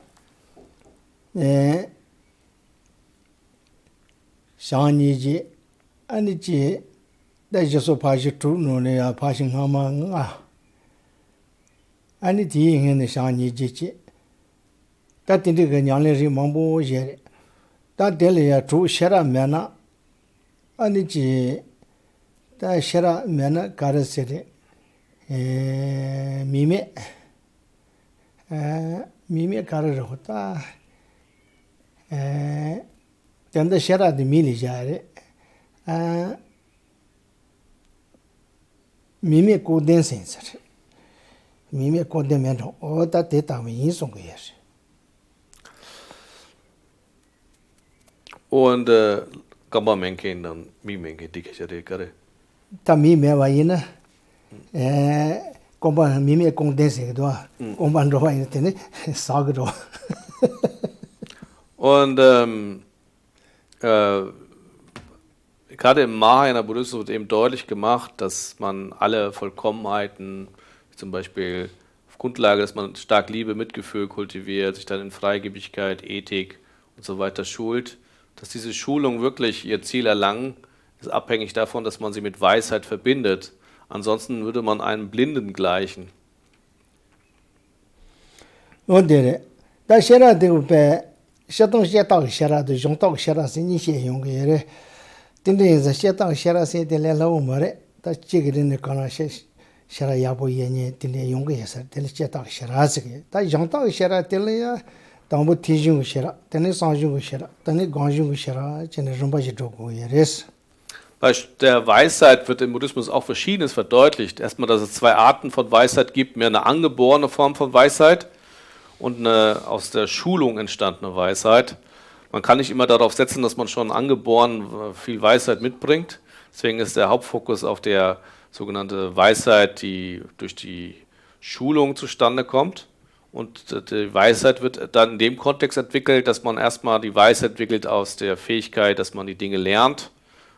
[SPEAKER 1] 샤니지 아니지 대저소 파시 투노네야 파싱하마가 아니 디행네 샤니지지 따딘데 그냥레리 망보제레 따델야 투 셰라메나 아니지 다 셰라메나 가르세레 미메 미메 가르르고다 된다 셰라데 밀리자레 미메 고덴 센서 미메 고덴면 어다 데이터면 인송거예요.
[SPEAKER 2] Und Gamba-Menke dann Mi-Menke, die ich ja gerade.
[SPEAKER 1] 다 미메 와이나 공반 미메 공덴세도 공반로 와이는데 사그로
[SPEAKER 2] Und gerade im Mahayana Buddhismus wird eben deutlich gemacht, dass man alle Vollkommenheiten, zum Beispiel auf Grundlage, dass man stark Liebe, Mitgefühl kultiviert, sich dann in Freigebigkeit, Ethik und so weiter schult, dass diese Schulung wirklich ihr Ziel erlangen, ist abhängig davon, dass man sie mit Weisheit verbindet. Ansonsten würde man einem Blinden gleichen.
[SPEAKER 1] 어데레 다 셰라데고베 샤동 셰타고 셰라도 종타고 셰라세 니셰 용게레 딘데자 셰타고 셰라세 데레라오 머레 다 찌그리네 카나셰 셰라 야보 예니 딘데 용게서 델 셰타고 셰라세 다 종타고 셰라 델야 담보 티중 셰라 데네 상중 셰라 데네 강중 셰라 제네 롬바지 도고 예레스
[SPEAKER 2] Bei der Weisheit wird im Buddhismus auch Verschiedenes verdeutlicht. Erstmal, dass es zwei Arten von Weisheit gibt, mehr eine angeborene Form von Weisheit und eine aus der Schulung entstandene Weisheit. Man kann nicht immer darauf setzen, dass man schon angeboren viel Weisheit mitbringt. Deswegen ist der Hauptfokus auf der sogenannte Weisheit, die durch die Schulung zustande kommt. Und die Weisheit wird dann in dem Kontext entwickelt, dass man erstmal die Weisheit entwickelt aus der Fähigkeit, dass man die Dinge lernt.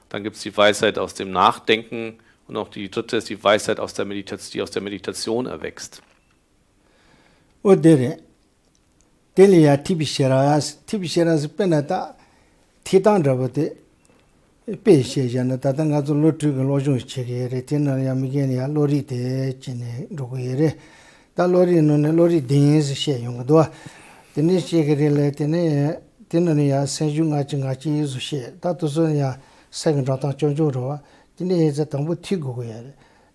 [SPEAKER 2] Dann gibt es die Weisheit aus dem Nachdenken. Und auch die dritte ist die Weisheit aus der Meditation, die aus der Meditation erwächst.
[SPEAKER 1] Odere Delia Tibisheras Penata Titan Rabote Peshiana Tatangazo Lotri Lojo Chegere Tina Yamigenia Lori de Chene Rogere da Lori non Lori Dins Sheyong Doa Denis Chegere Tinania Senjunga Chingachi She Tatosonia second Ratan Chonjoro Tine is a Tambo Tigo.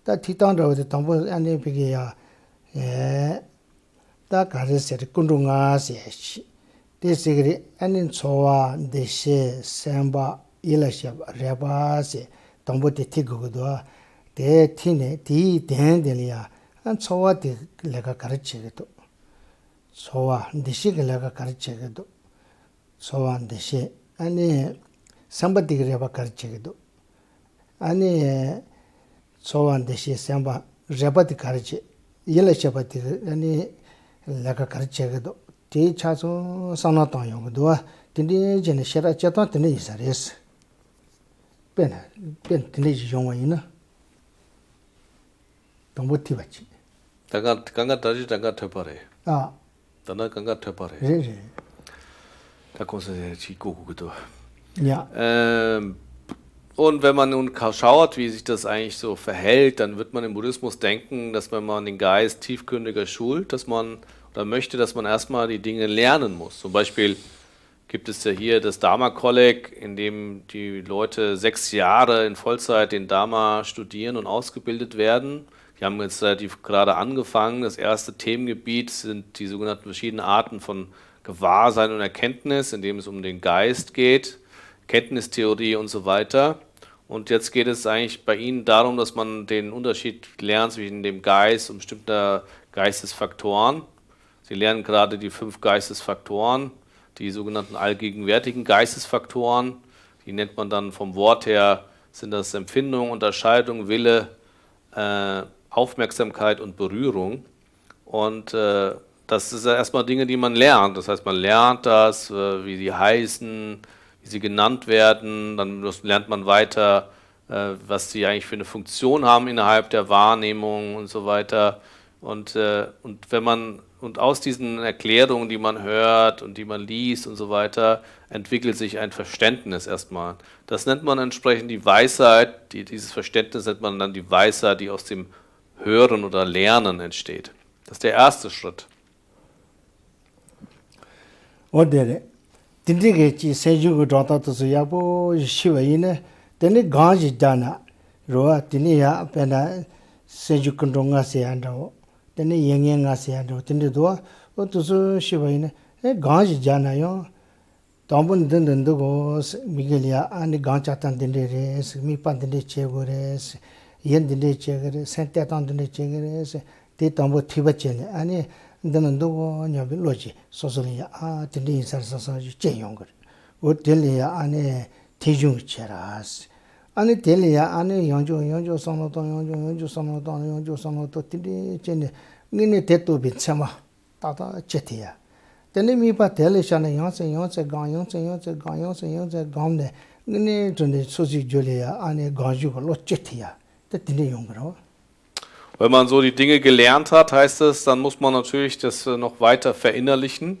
[SPEAKER 1] That Titan Rabote Tambo and Epigia da 가르 세르 군둥아 세시 데시그리 아닌 소와 데시 셈바 일라샤 레바세 동보테 티고도 데 티네 디 덴델이야 안 소와 데 내가 가르치게도 소와 데시가 내가 가르치게도 소와 데시 아니 삼바디그레바 가르치게도 아니 소와 데시 셈바 레바디 가르치 일라샤바디 아니 내가 가르쳐도 대 차서 산나다 용도 근데 전에 시라 쳤다 되는 이사레스 벤 근데 용원이나 너무 티바지
[SPEAKER 2] Ganga Daji, Ganga Töpare.
[SPEAKER 1] 아
[SPEAKER 2] Dann Ganga Töpare.
[SPEAKER 1] 그래
[SPEAKER 2] Da kommst du ja Chikoku.
[SPEAKER 1] 야
[SPEAKER 2] Und wenn man nun schaut, wie sich das eigentlich so verhält, dann wird man im Buddhismus denken, dass wenn man den Geist tiefgründiger schult, dass man oder möchte, dass man erstmal die Dinge lernen muss. Zum Beispiel gibt es ja hier das Dharma-Kolleg, in dem die Leute 6 Jahre in Vollzeit den Dharma studieren und ausgebildet werden. Die haben jetzt relativ gerade angefangen. Das erste Themengebiet sind die sogenannten verschiedenen Arten von Gewahrsein und Erkenntnis, in dem es um den Geist geht, Kenntnistheorie und so weiter. Und jetzt geht es eigentlich bei Ihnen darum, dass man den Unterschied lernt zwischen dem Geist und bestimmter Geistesfaktoren. Sie lernen gerade die 5 Geistesfaktoren, die sogenannten allgegenwärtigen Geistesfaktoren. Die nennt man dann vom Wort her, sind das Empfindung, Unterscheidung, Wille, Aufmerksamkeit und Berührung. Und das sind erstmal Dinge, die man lernt. Das heißt, man lernt das, wie sie heißen, wie sie genannt werden. Dann lernt man weiter, was sie eigentlich für eine Funktion haben innerhalb der Wahrnehmung und so weiter. Und wenn man aus diesen Erklärungen, die man hört und die man liest und so weiter, entwickelt sich ein Verständnis erstmal. Das nennt man entsprechend die Weisheit. Dieses Verständnis nennt man dann die Weisheit, die aus dem Hören oder Lernen entsteht. Das ist der erste Schritt.
[SPEAKER 1] 어데레 딘디게치 세주고 돌아다서 야보 시와이네 데네 가지 다나 로아 디니야 페나 세주 컨동가세 안도 데네 영영가세 안도 딘디도 어두서 시와이네 에 가지 자나요 담분 든든도고 미겔이야 아니 가차탄 딘데레 미판 딘데 체고레스 옌 딘데 체고레 센테탄 딘데 체고레스 데 담보 티바체네 아니 dāna ndōgō nyābi lōjī sōsōli yā tīndi yīnsār sāsā yu jē yōnggō rī wō tēli yā āni tējūng chē rās āni tēli yā āni yōngjō sānō tō tīndi chēni ngīni tētō bī tsāma tātā chē tī yā tēni mī pā tēli shāni yōngsē gāng nē ngīni tōni sōsī jōli yā āni gāng yō lō chē tī yā tē tīndi yōnggō rā.
[SPEAKER 2] Wenn man so die Dinge gelernt hat, heißt es, dann muss man natürlich das noch weiter verinnerlichen,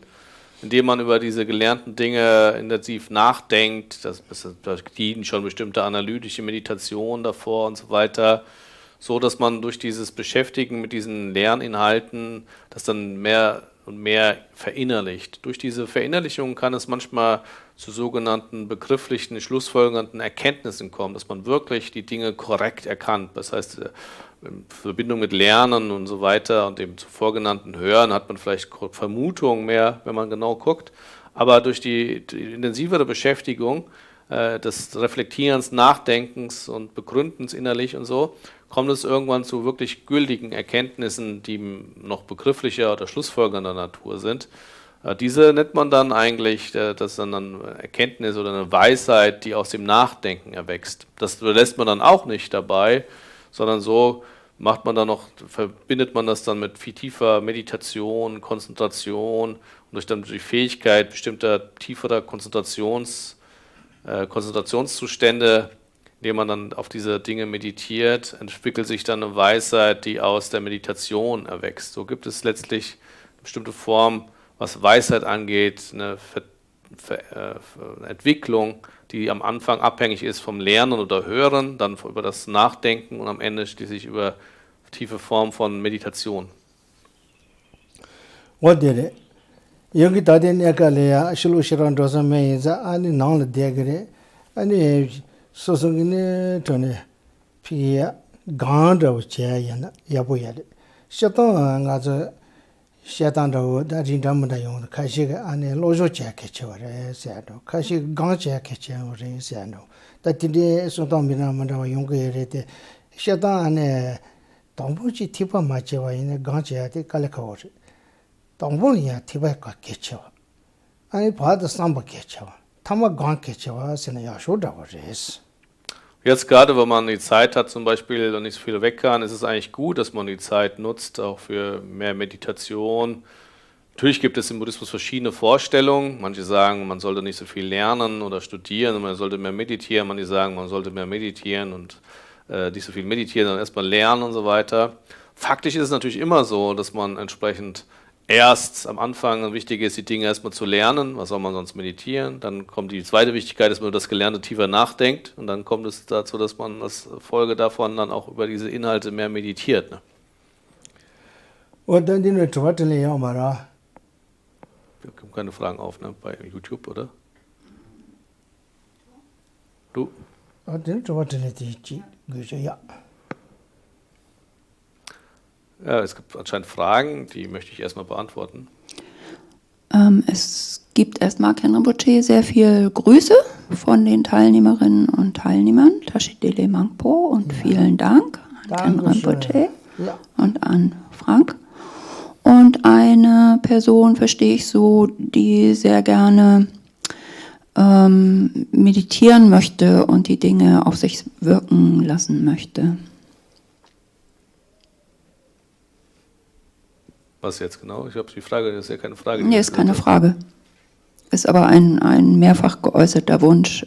[SPEAKER 2] indem man über diese gelernten Dinge intensiv nachdenkt. Das dienen schon bestimmte analytische Meditationen davor und so weiter, so dass man durch dieses Beschäftigen mit diesen Lerninhalten das dann mehr und mehr verinnerlicht. Durch diese Verinnerlichung kann es manchmal zu sogenannten begrifflichen, schlussfolgernden Erkenntnissen kommen, dass man wirklich die Dinge korrekt erkannt. Das heißt, in Verbindung mit Lernen und so weiter und dem zuvor genannten Hören hat man vielleicht Vermutungen mehr, wenn man genau guckt. Aber durch die intensivere Beschäftigung des Reflektierens, Nachdenkens und Begründens innerlich und so, kommt es irgendwann zu wirklich gültigen Erkenntnissen, die noch begrifflicher oder schlussfolgernder Natur sind. Diese nennt man dann eigentlich, das ist dann eine Erkenntnis oder eine Weisheit, die aus dem Nachdenken erwächst. Das lässt man dann auch nicht dabei, sondern so macht man da noch, verbindet man das dann mit viel tiefer Meditation, Konzentration und durch dann die Fähigkeit bestimmter tieferer Konzentrationszustände, indem man dann auf diese Dinge meditiert, entwickelt sich dann eine Weisheit, die aus der Meditation erwächst. So gibt es letztlich eine bestimmte Form, was Weisheit angeht, eine Entwicklung, die am Anfang abhängig ist vom Lernen oder Hören, dann über das Nachdenken und am Ende schließlich über tiefe Form von Meditation.
[SPEAKER 1] 어디래 여기 다된 약간이야 실로시란 도서면에서 아니 나올 대그래 아니 소송이네 전에 피야 간다고 제야나 야보야래 셔던 가서 셔단도 다진담다 용 카시가 안에 로조 제케쳐래 세도 카시 간 제케쳐래 세도 다티데 소동미나만다 용게레데 셔단 안에 동부지 티바 마체와 있는 간 제야데 칼카오르 동부야 티바가 개쳐 아니 봐도 삼바 개쳐 타마 간 개쳐와 세나야 쇼다버레스
[SPEAKER 2] Jetzt gerade, wenn man die Zeit hat zum Beispiel und nicht so viel weg kann, ist es eigentlich gut, dass man die Zeit nutzt, auch für mehr Meditation. Natürlich gibt es im Buddhismus verschiedene Vorstellungen. Manche sagen, man sollte nicht so viel lernen oder studieren, man sollte mehr meditieren. Manche sagen, man sollte mehr meditieren und nicht so viel meditieren, sondern erstmal lernen und so weiter. Faktisch ist es natürlich immer so, dass man entsprechend erst am Anfang wichtig ist, die Dinge erstmal zu lernen. Was soll man sonst meditieren? Dann kommt die zweite Wichtigkeit, dass man über das Gelernte tiefer nachdenkt. Und dann kommt es dazu, dass man als Folge davon dann auch über diese Inhalte mehr meditiert. Ne?
[SPEAKER 1] Und dann die Networkle ja mara
[SPEAKER 2] Wir kommen keine Fragen auf, ne? Bei YouTube, oder? Du?
[SPEAKER 1] und den Networkle die ja
[SPEAKER 2] Ja, es gibt anscheinend Fragen, die möchte ich erstmal beantworten.
[SPEAKER 3] Es gibt erstmal Ken Rinpoche sehr viel Grüße von den Teilnehmerinnen und Teilnehmern, Tashidele Mangpo, und vielen Dank an Ken Rinpoche
[SPEAKER 1] ja
[SPEAKER 3] und an Frank. Und eine Person verstehe ich so, die sehr gerne meditieren möchte und die Dinge auf sich wirken lassen möchte.
[SPEAKER 2] Was jetzt genau? Ich habe die Frage, das ist ja keine Frage.
[SPEAKER 3] Nee, ist keine Frage. Ist aber ein mehrfach geäußerter Wunsch,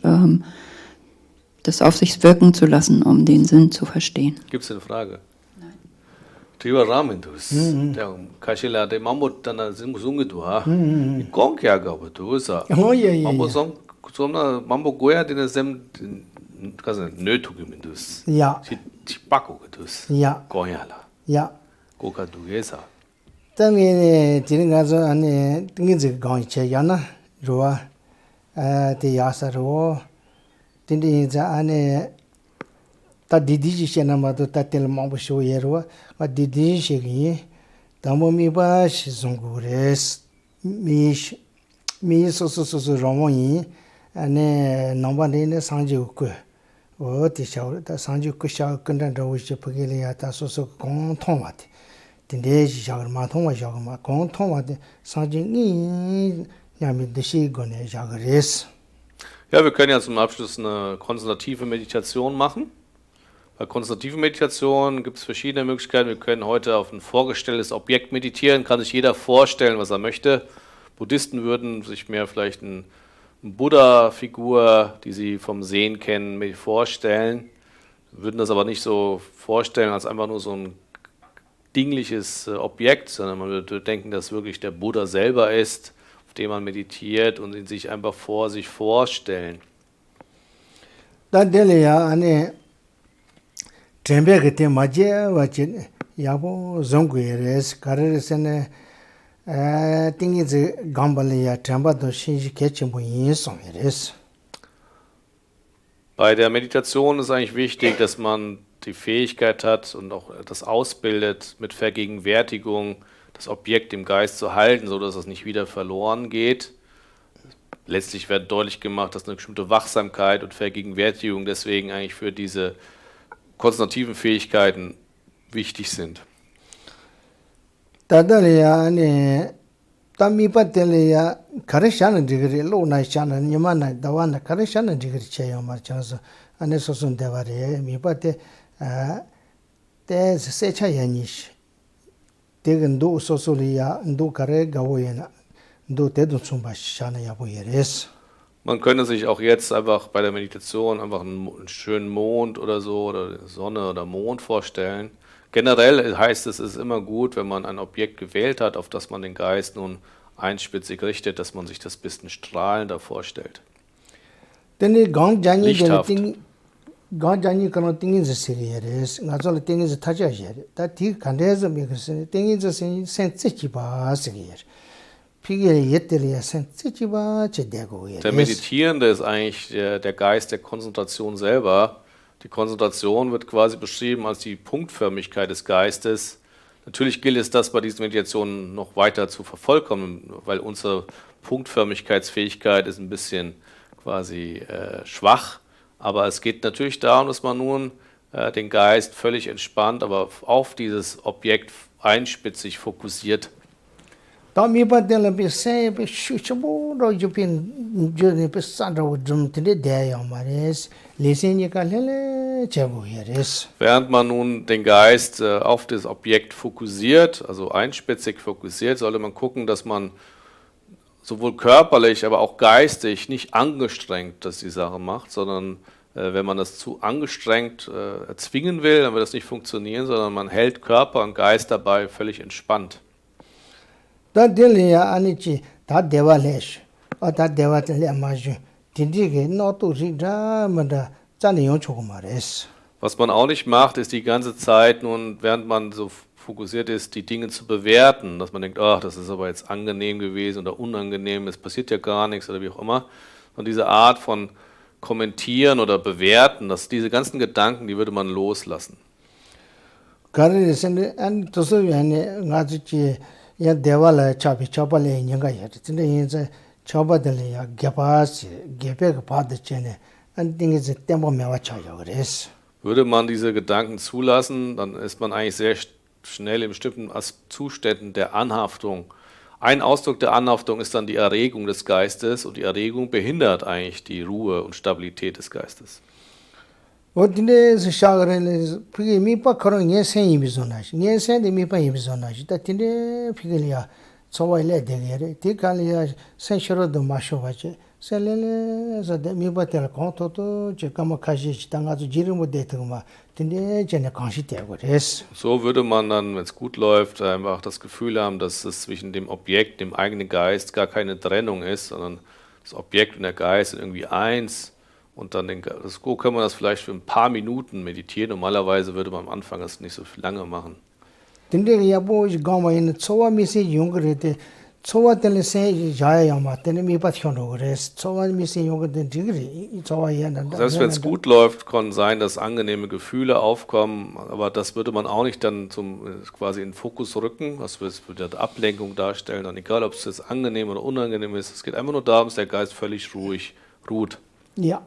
[SPEAKER 3] das auf sich wirken zu lassen, um den Sinn zu verstehen.
[SPEAKER 2] Gibt es eine Frage?
[SPEAKER 3] Nein.
[SPEAKER 2] Tiwa Ramindus, der Kashila, der Mambo dann Sungedu, Gonkya gabe du,
[SPEAKER 1] oh ja
[SPEAKER 2] Mambo
[SPEAKER 1] ja
[SPEAKER 2] Somna, Mambo Goya, den Sem, Nötu gemindus,
[SPEAKER 1] ja
[SPEAKER 2] Chipako gedus,
[SPEAKER 1] ja
[SPEAKER 2] Goyala,
[SPEAKER 1] ja
[SPEAKER 2] Goka Dugesa.
[SPEAKER 1] 당에 지는 가서 안에 등이지 강이체야나 로아 대야사로 딘디자 안에 다 디디지셔나마도 따텔 마보쇼예로 디디시기 담모미바 시송고레스 미소소소소 로모이 안에 넘바네네 상지우고 어디샤오 다 상지우고샤 근단도 오시 포게리아 다 소소 공통와티 딘데지 샤그마 통와 샤그마 공통와데 상징이 냐미드시 고네 샤그레스
[SPEAKER 2] Ja, wir können ja zum Abschluss eine konzentrative Meditation machen. Bei konzentrativen Meditation gibt es verschiedene Möglichkeiten. Wir können heute auf ein vorgestelltes Objekt meditieren, kann sich jeder vorstellen, was er möchte. Buddhisten würden sich mehr vielleicht eine Buddha-Figur, die sie vom Sehen kennen, vorstellen, würden das aber nicht so vorstellen als einfach nur so ein dingliches Objekt, sondern man würde denken, dass wirklich der Buddha selber ist, auf dem man meditiert und ihn sich einfach vor sich vorstellen.
[SPEAKER 1] 다델이야 안에 템베게테 마제 와체 야보 종괴레스 카레스네 띵이즈 감발이야 템바도 신지 개침부 인송이레스
[SPEAKER 2] Bei der Meditation ist eigentlich wichtig, dass man die Fähigkeit hat und auch das ausbildet, mit Vergegenwärtigung das Objekt im Geist zu halten, sodass es nicht wieder verloren geht. Letztlich wird deutlich gemacht, dass eine bestimmte Wachsamkeit und Vergegenwärtigung deswegen eigentlich für diese konzentrativen Fähigkeiten wichtig sind.
[SPEAKER 1] 다달이야 안에 담미빠텔이야 카레샤는 디그리 로나샤는 니마나 다와나 카레샤는 디그리 체요 마찬가지 안에 소순 대바리 미빠테 때 세차야니시 대근도 소소리야 도 가래 가오예나 도 대도 좀바 샤나 야보예레스.
[SPEAKER 2] Man könnte sich auch jetzt einfach bei der Meditation einfach einen schönen Mond oder so oder Sonne oder Mond vorstellen. Generell heißt es, es ist immer gut, wenn man ein Objekt gewählt hat, auf das man den Geist nun einspitzig richtet, dass man sich das bisschen strahlender vorstellt.
[SPEAKER 1] Denn Gangjani
[SPEAKER 2] Lichthaft.
[SPEAKER 1] Gangjani kann Dinge series, also Dinge tajajer. Da die kann der so mir Dinge sensitiva segier. Pigel yetelia sensitiva chedego.
[SPEAKER 2] Der Meditierende ist eigentlich der Geist der Konzentration selber. Die Konzentration wird quasi beschrieben als die Punktförmigkeit des Geistes. Natürlich gilt es, das bei diesen Meditationen noch weiter zu vervollkommnen, weil unsere Punktförmigkeitsfähigkeit ist ein bisschen quasi schwach. Aber es geht natürlich darum, dass man nun den Geist völlig entspannt, aber auf dieses Objekt einspitzig fokussiert.
[SPEAKER 1] Da mi badela be se be shuchbo ro jupin jene be sandra wudum tinde de yamares leseni ka lele chebo yeres.
[SPEAKER 2] Während man nun den Geist auf das Objekt fokussiert, also einspitzig fokussiert, sollte man gucken, dass man sowohl körperlich, aber auch geistig nicht angestrengt das die Sache macht, sondern wenn man das zu angestrengt erzwingen will, dann wird das nicht funktionieren, sondern man hält Körper und Geist dabei völlig entspannt.
[SPEAKER 1] Da delia anichi da devalesh. Da devale amaju. Tindige no to rida manda zane yon chokumares.
[SPEAKER 2] Was man auch nicht macht, ist die ganze Zeit nun, während man so fokussiert ist, die Dinge zu bewerten, dass man denkt, ach, das ist aber jetzt angenehm gewesen oder unangenehm, es passiert ja gar nichts oder wie auch immer. Und diese Art von Kommentieren oder Bewerten, dass diese ganzen Gedanken, die würde man loslassen.
[SPEAKER 1] Kare sende an to so yane ngaji ya devala chabi chapale nyanga ya. Tinde yinza chabadele ya gepas gebe gepad chene. An dinge ze tempo mewa chayo res.
[SPEAKER 2] Würde man diese Gedanken zulassen, dann ist man eigentlich sehr schnell in bestimmten Zuständen der Anhaftung. Ein Ausdruck der Anhaftung ist dann die Erregung des Geistes und die Erregung behindert eigentlich die Ruhe und Stabilität des Geistes.
[SPEAKER 1] Odine se shagre pigi mi pa karo nye sen yimi zonash. Nye sen de mi pa yimi zonash. Da tinde pigilia tsowa ile degere. Ti kalia sen shiro do masho bache. Sen lele za de mi pa tel konto to je kama kaji chitanga zu jirimu de tuma. Tinde jene kanshi tego res.
[SPEAKER 2] So würde man dann, wenn es gut läuft, einfach das Gefühl haben, dass es zwischen dem Objekt, dem eigenen Geist gar keine Trennung ist, sondern das Objekt und der Geist sind irgendwie eins. Und dann so kann man das vielleicht für ein paar Minuten meditieren. Normalerweise würde man am Anfang das nicht so lange machen.
[SPEAKER 1] Tinde yabo gama in tsowa mi se yungre de tsowa tele se jaya yama tene mi pa thyono res. Tsowa mi se yungre de digri tsowa yana.
[SPEAKER 2] Selbst wenn es gut läuft, kann sein, dass angenehme Gefühle aufkommen, aber das würde man auch nicht dann quasi in den Fokus rücken, das würde Ablenkung darstellen, dann egal, ob es jetzt angenehm oder unangenehm ist, es geht einfach nur darum, dass der Geist völlig ruhig ruht.
[SPEAKER 1] Ja.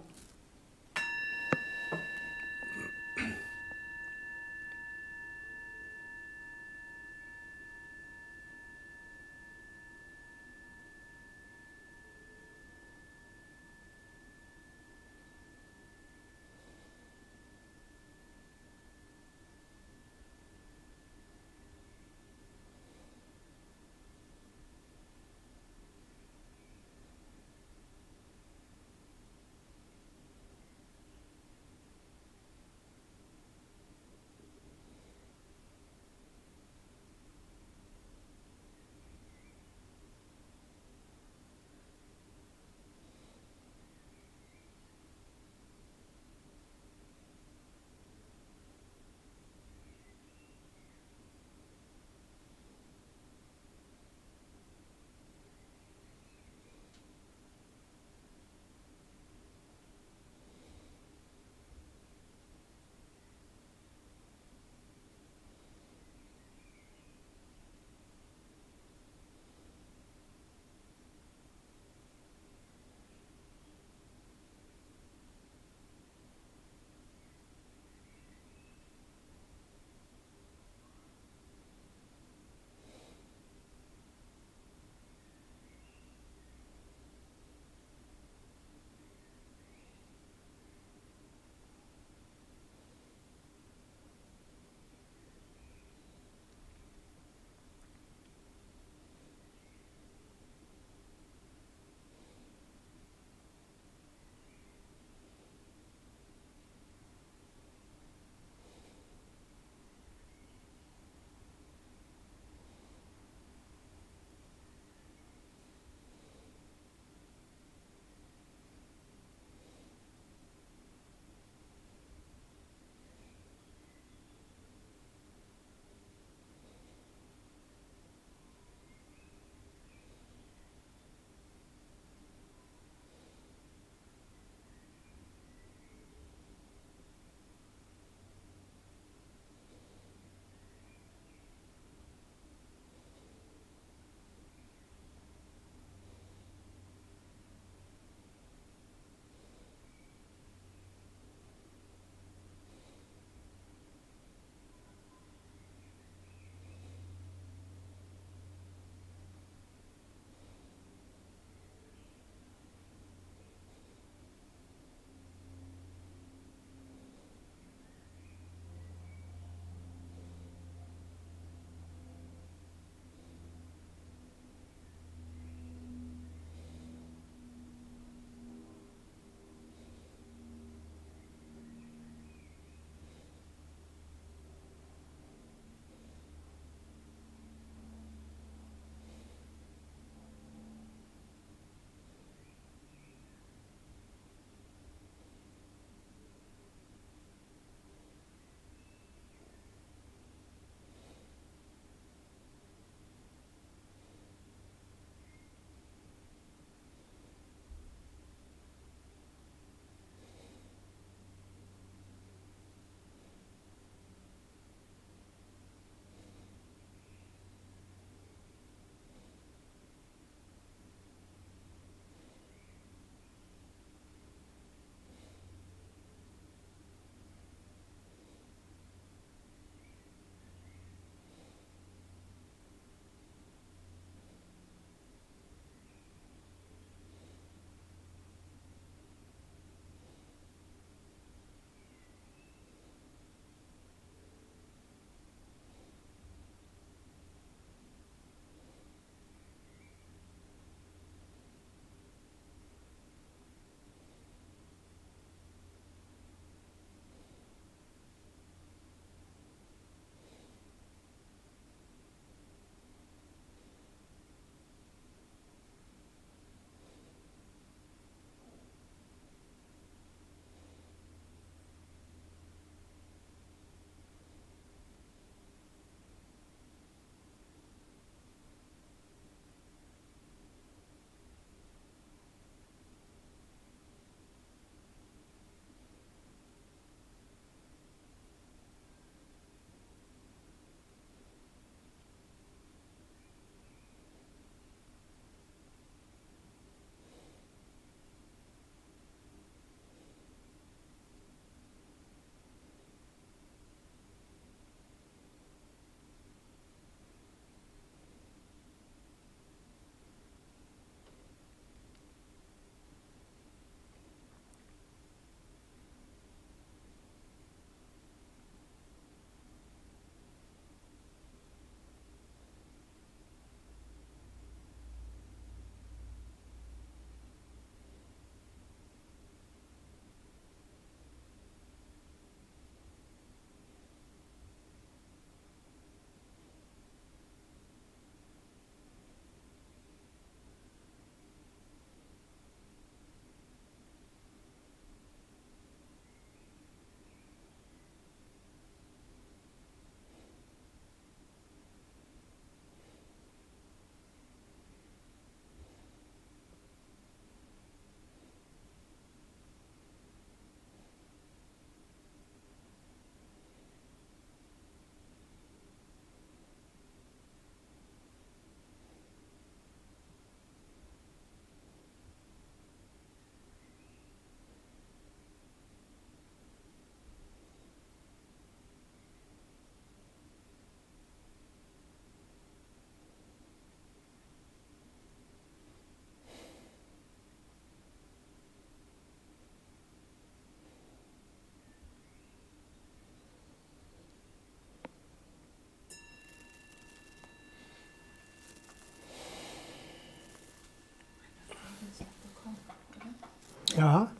[SPEAKER 1] Ja.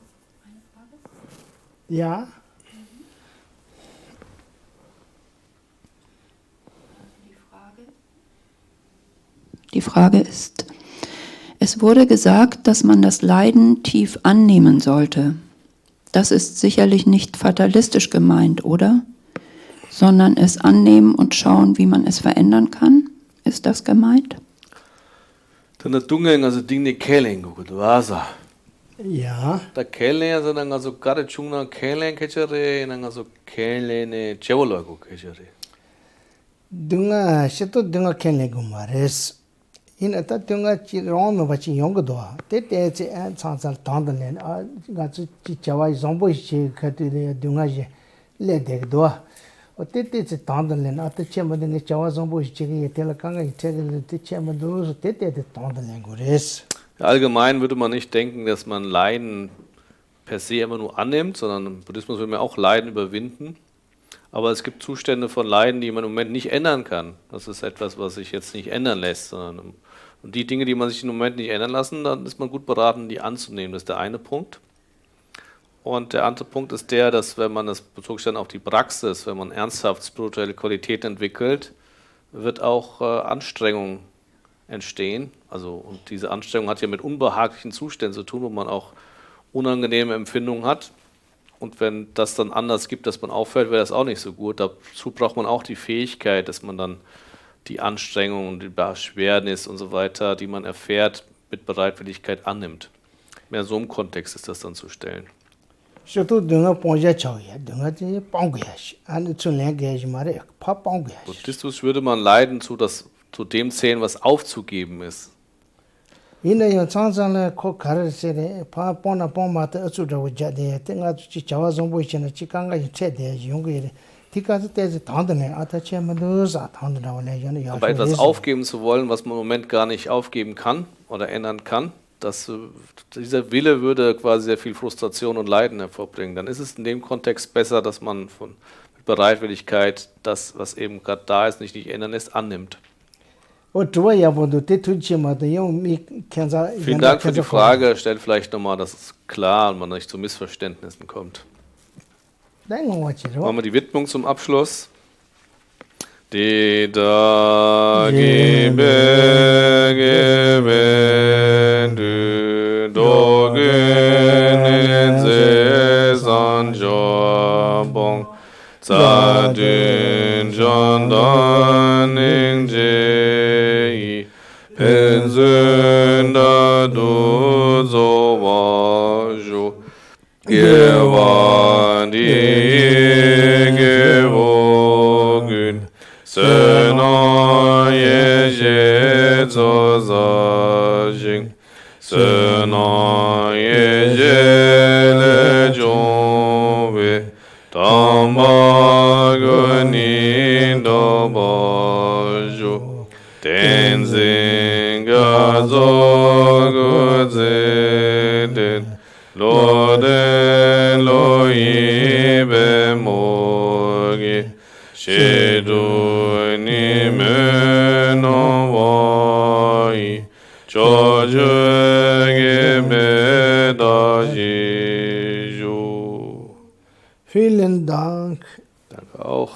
[SPEAKER 1] Ja.
[SPEAKER 3] Die Frage ist, es wurde gesagt, dass man das Leiden tief annehmen sollte. Das ist sicherlich nicht fatalistisch gemeint, oder? Sondern es annehmen und schauen, wie man es verändern kann. Ist das gemeint?
[SPEAKER 2] Dann der Dungen, also Dinge Kelling, gut, Vasa.
[SPEAKER 1] Ja.
[SPEAKER 2] Da Kelling, also dann also gerade Chungna Kelling, Kechere, dann also Kelling, Chevolo, Kechere.
[SPEAKER 1] Dunga, shito dunga kenle gumares. In ata dunga chi rom ba chi yong do. Te che an sang sang tang de len a ga chi chawa zombo chi khati de dunga je le de do. O te che tang de len ata che ma de chawa zombo chi ge te la kanga te che ma do te tang de len gures.
[SPEAKER 2] Allgemein würde man nicht denken, dass man Leiden per se immer nur annimmt, sondern im Buddhismus will man auch Leiden überwinden. Aber es gibt Zustände von Leiden, die man im Moment nicht ändern kann. Das ist etwas, was sich jetzt nicht ändern lässt. Sondern und die Dinge, die man sich im Moment nicht ändern lassen, dann ist man gut beraten, die anzunehmen. Das ist der eine Punkt. Und der andere Punkt ist der, dass wenn man das bezog sich dann auf die Praxis, wenn man ernsthaft spirituelle Qualität entwickelt, wird auch Anstrengung entstehen. Also, und diese Anstrengung hat ja mit unbehaglichen Zuständen zu tun, wo man auch unangenehme Empfindungen hat. Und wenn das dann anders gibt, dass man aufhört, wäre das auch nicht so gut. Dazu braucht man auch die Fähigkeit, dass man dann die Anstrengung, die Beschwernis und so weiter, die man erfährt, mit Bereitwilligkeit annimmt. Mehr so im Kontext ist das dann zu stellen.
[SPEAKER 1] Shito dunga ponja chaw ya, dunga chi pong ya. An zu len ge mare pa pong ya.
[SPEAKER 2] Buddhismus würde man Leiden zu dem zählen, was aufzugeben ist.
[SPEAKER 1] Ina yo sang sang le ko khar se de pa pon ma ta achu da ja de te nga chi chawa zombo chi na chi kanga yi che de yong ge ti ka te ze tang de ne ata che ma do sa tang de da ne yo ne ya.
[SPEAKER 2] Aber etwas aufgeben zu wollen, was man im Moment gar nicht aufgeben kann oder ändern kann, dieser Wille würde quasi sehr viel Frustration und Leiden hervorbringen. Dann ist es in dem Kontext besser, dass man mit Bereitwilligkeit das, was eben gerade da ist, nicht ändern lässt, annimmt. Vielen Dank für die Frage. Stellt vielleicht nochmal, dass es klar und man nicht zu Missverständnissen kommt. Machen wir die Widmung zum Abschluss. Deda gebe du dogen se san jobong sa dun jon dan ning je pensun da du zo wa ju ge wa di ge wo gun Sena ye je zo za jing Sena ye je le jong we Tamba guni do ba ju Tenzin ga zo gu ze den Lo den lo yi be mo gi Shidu ni me no wai cho ge me da ji ju.
[SPEAKER 1] Vielen Dank.
[SPEAKER 2] Danke auch.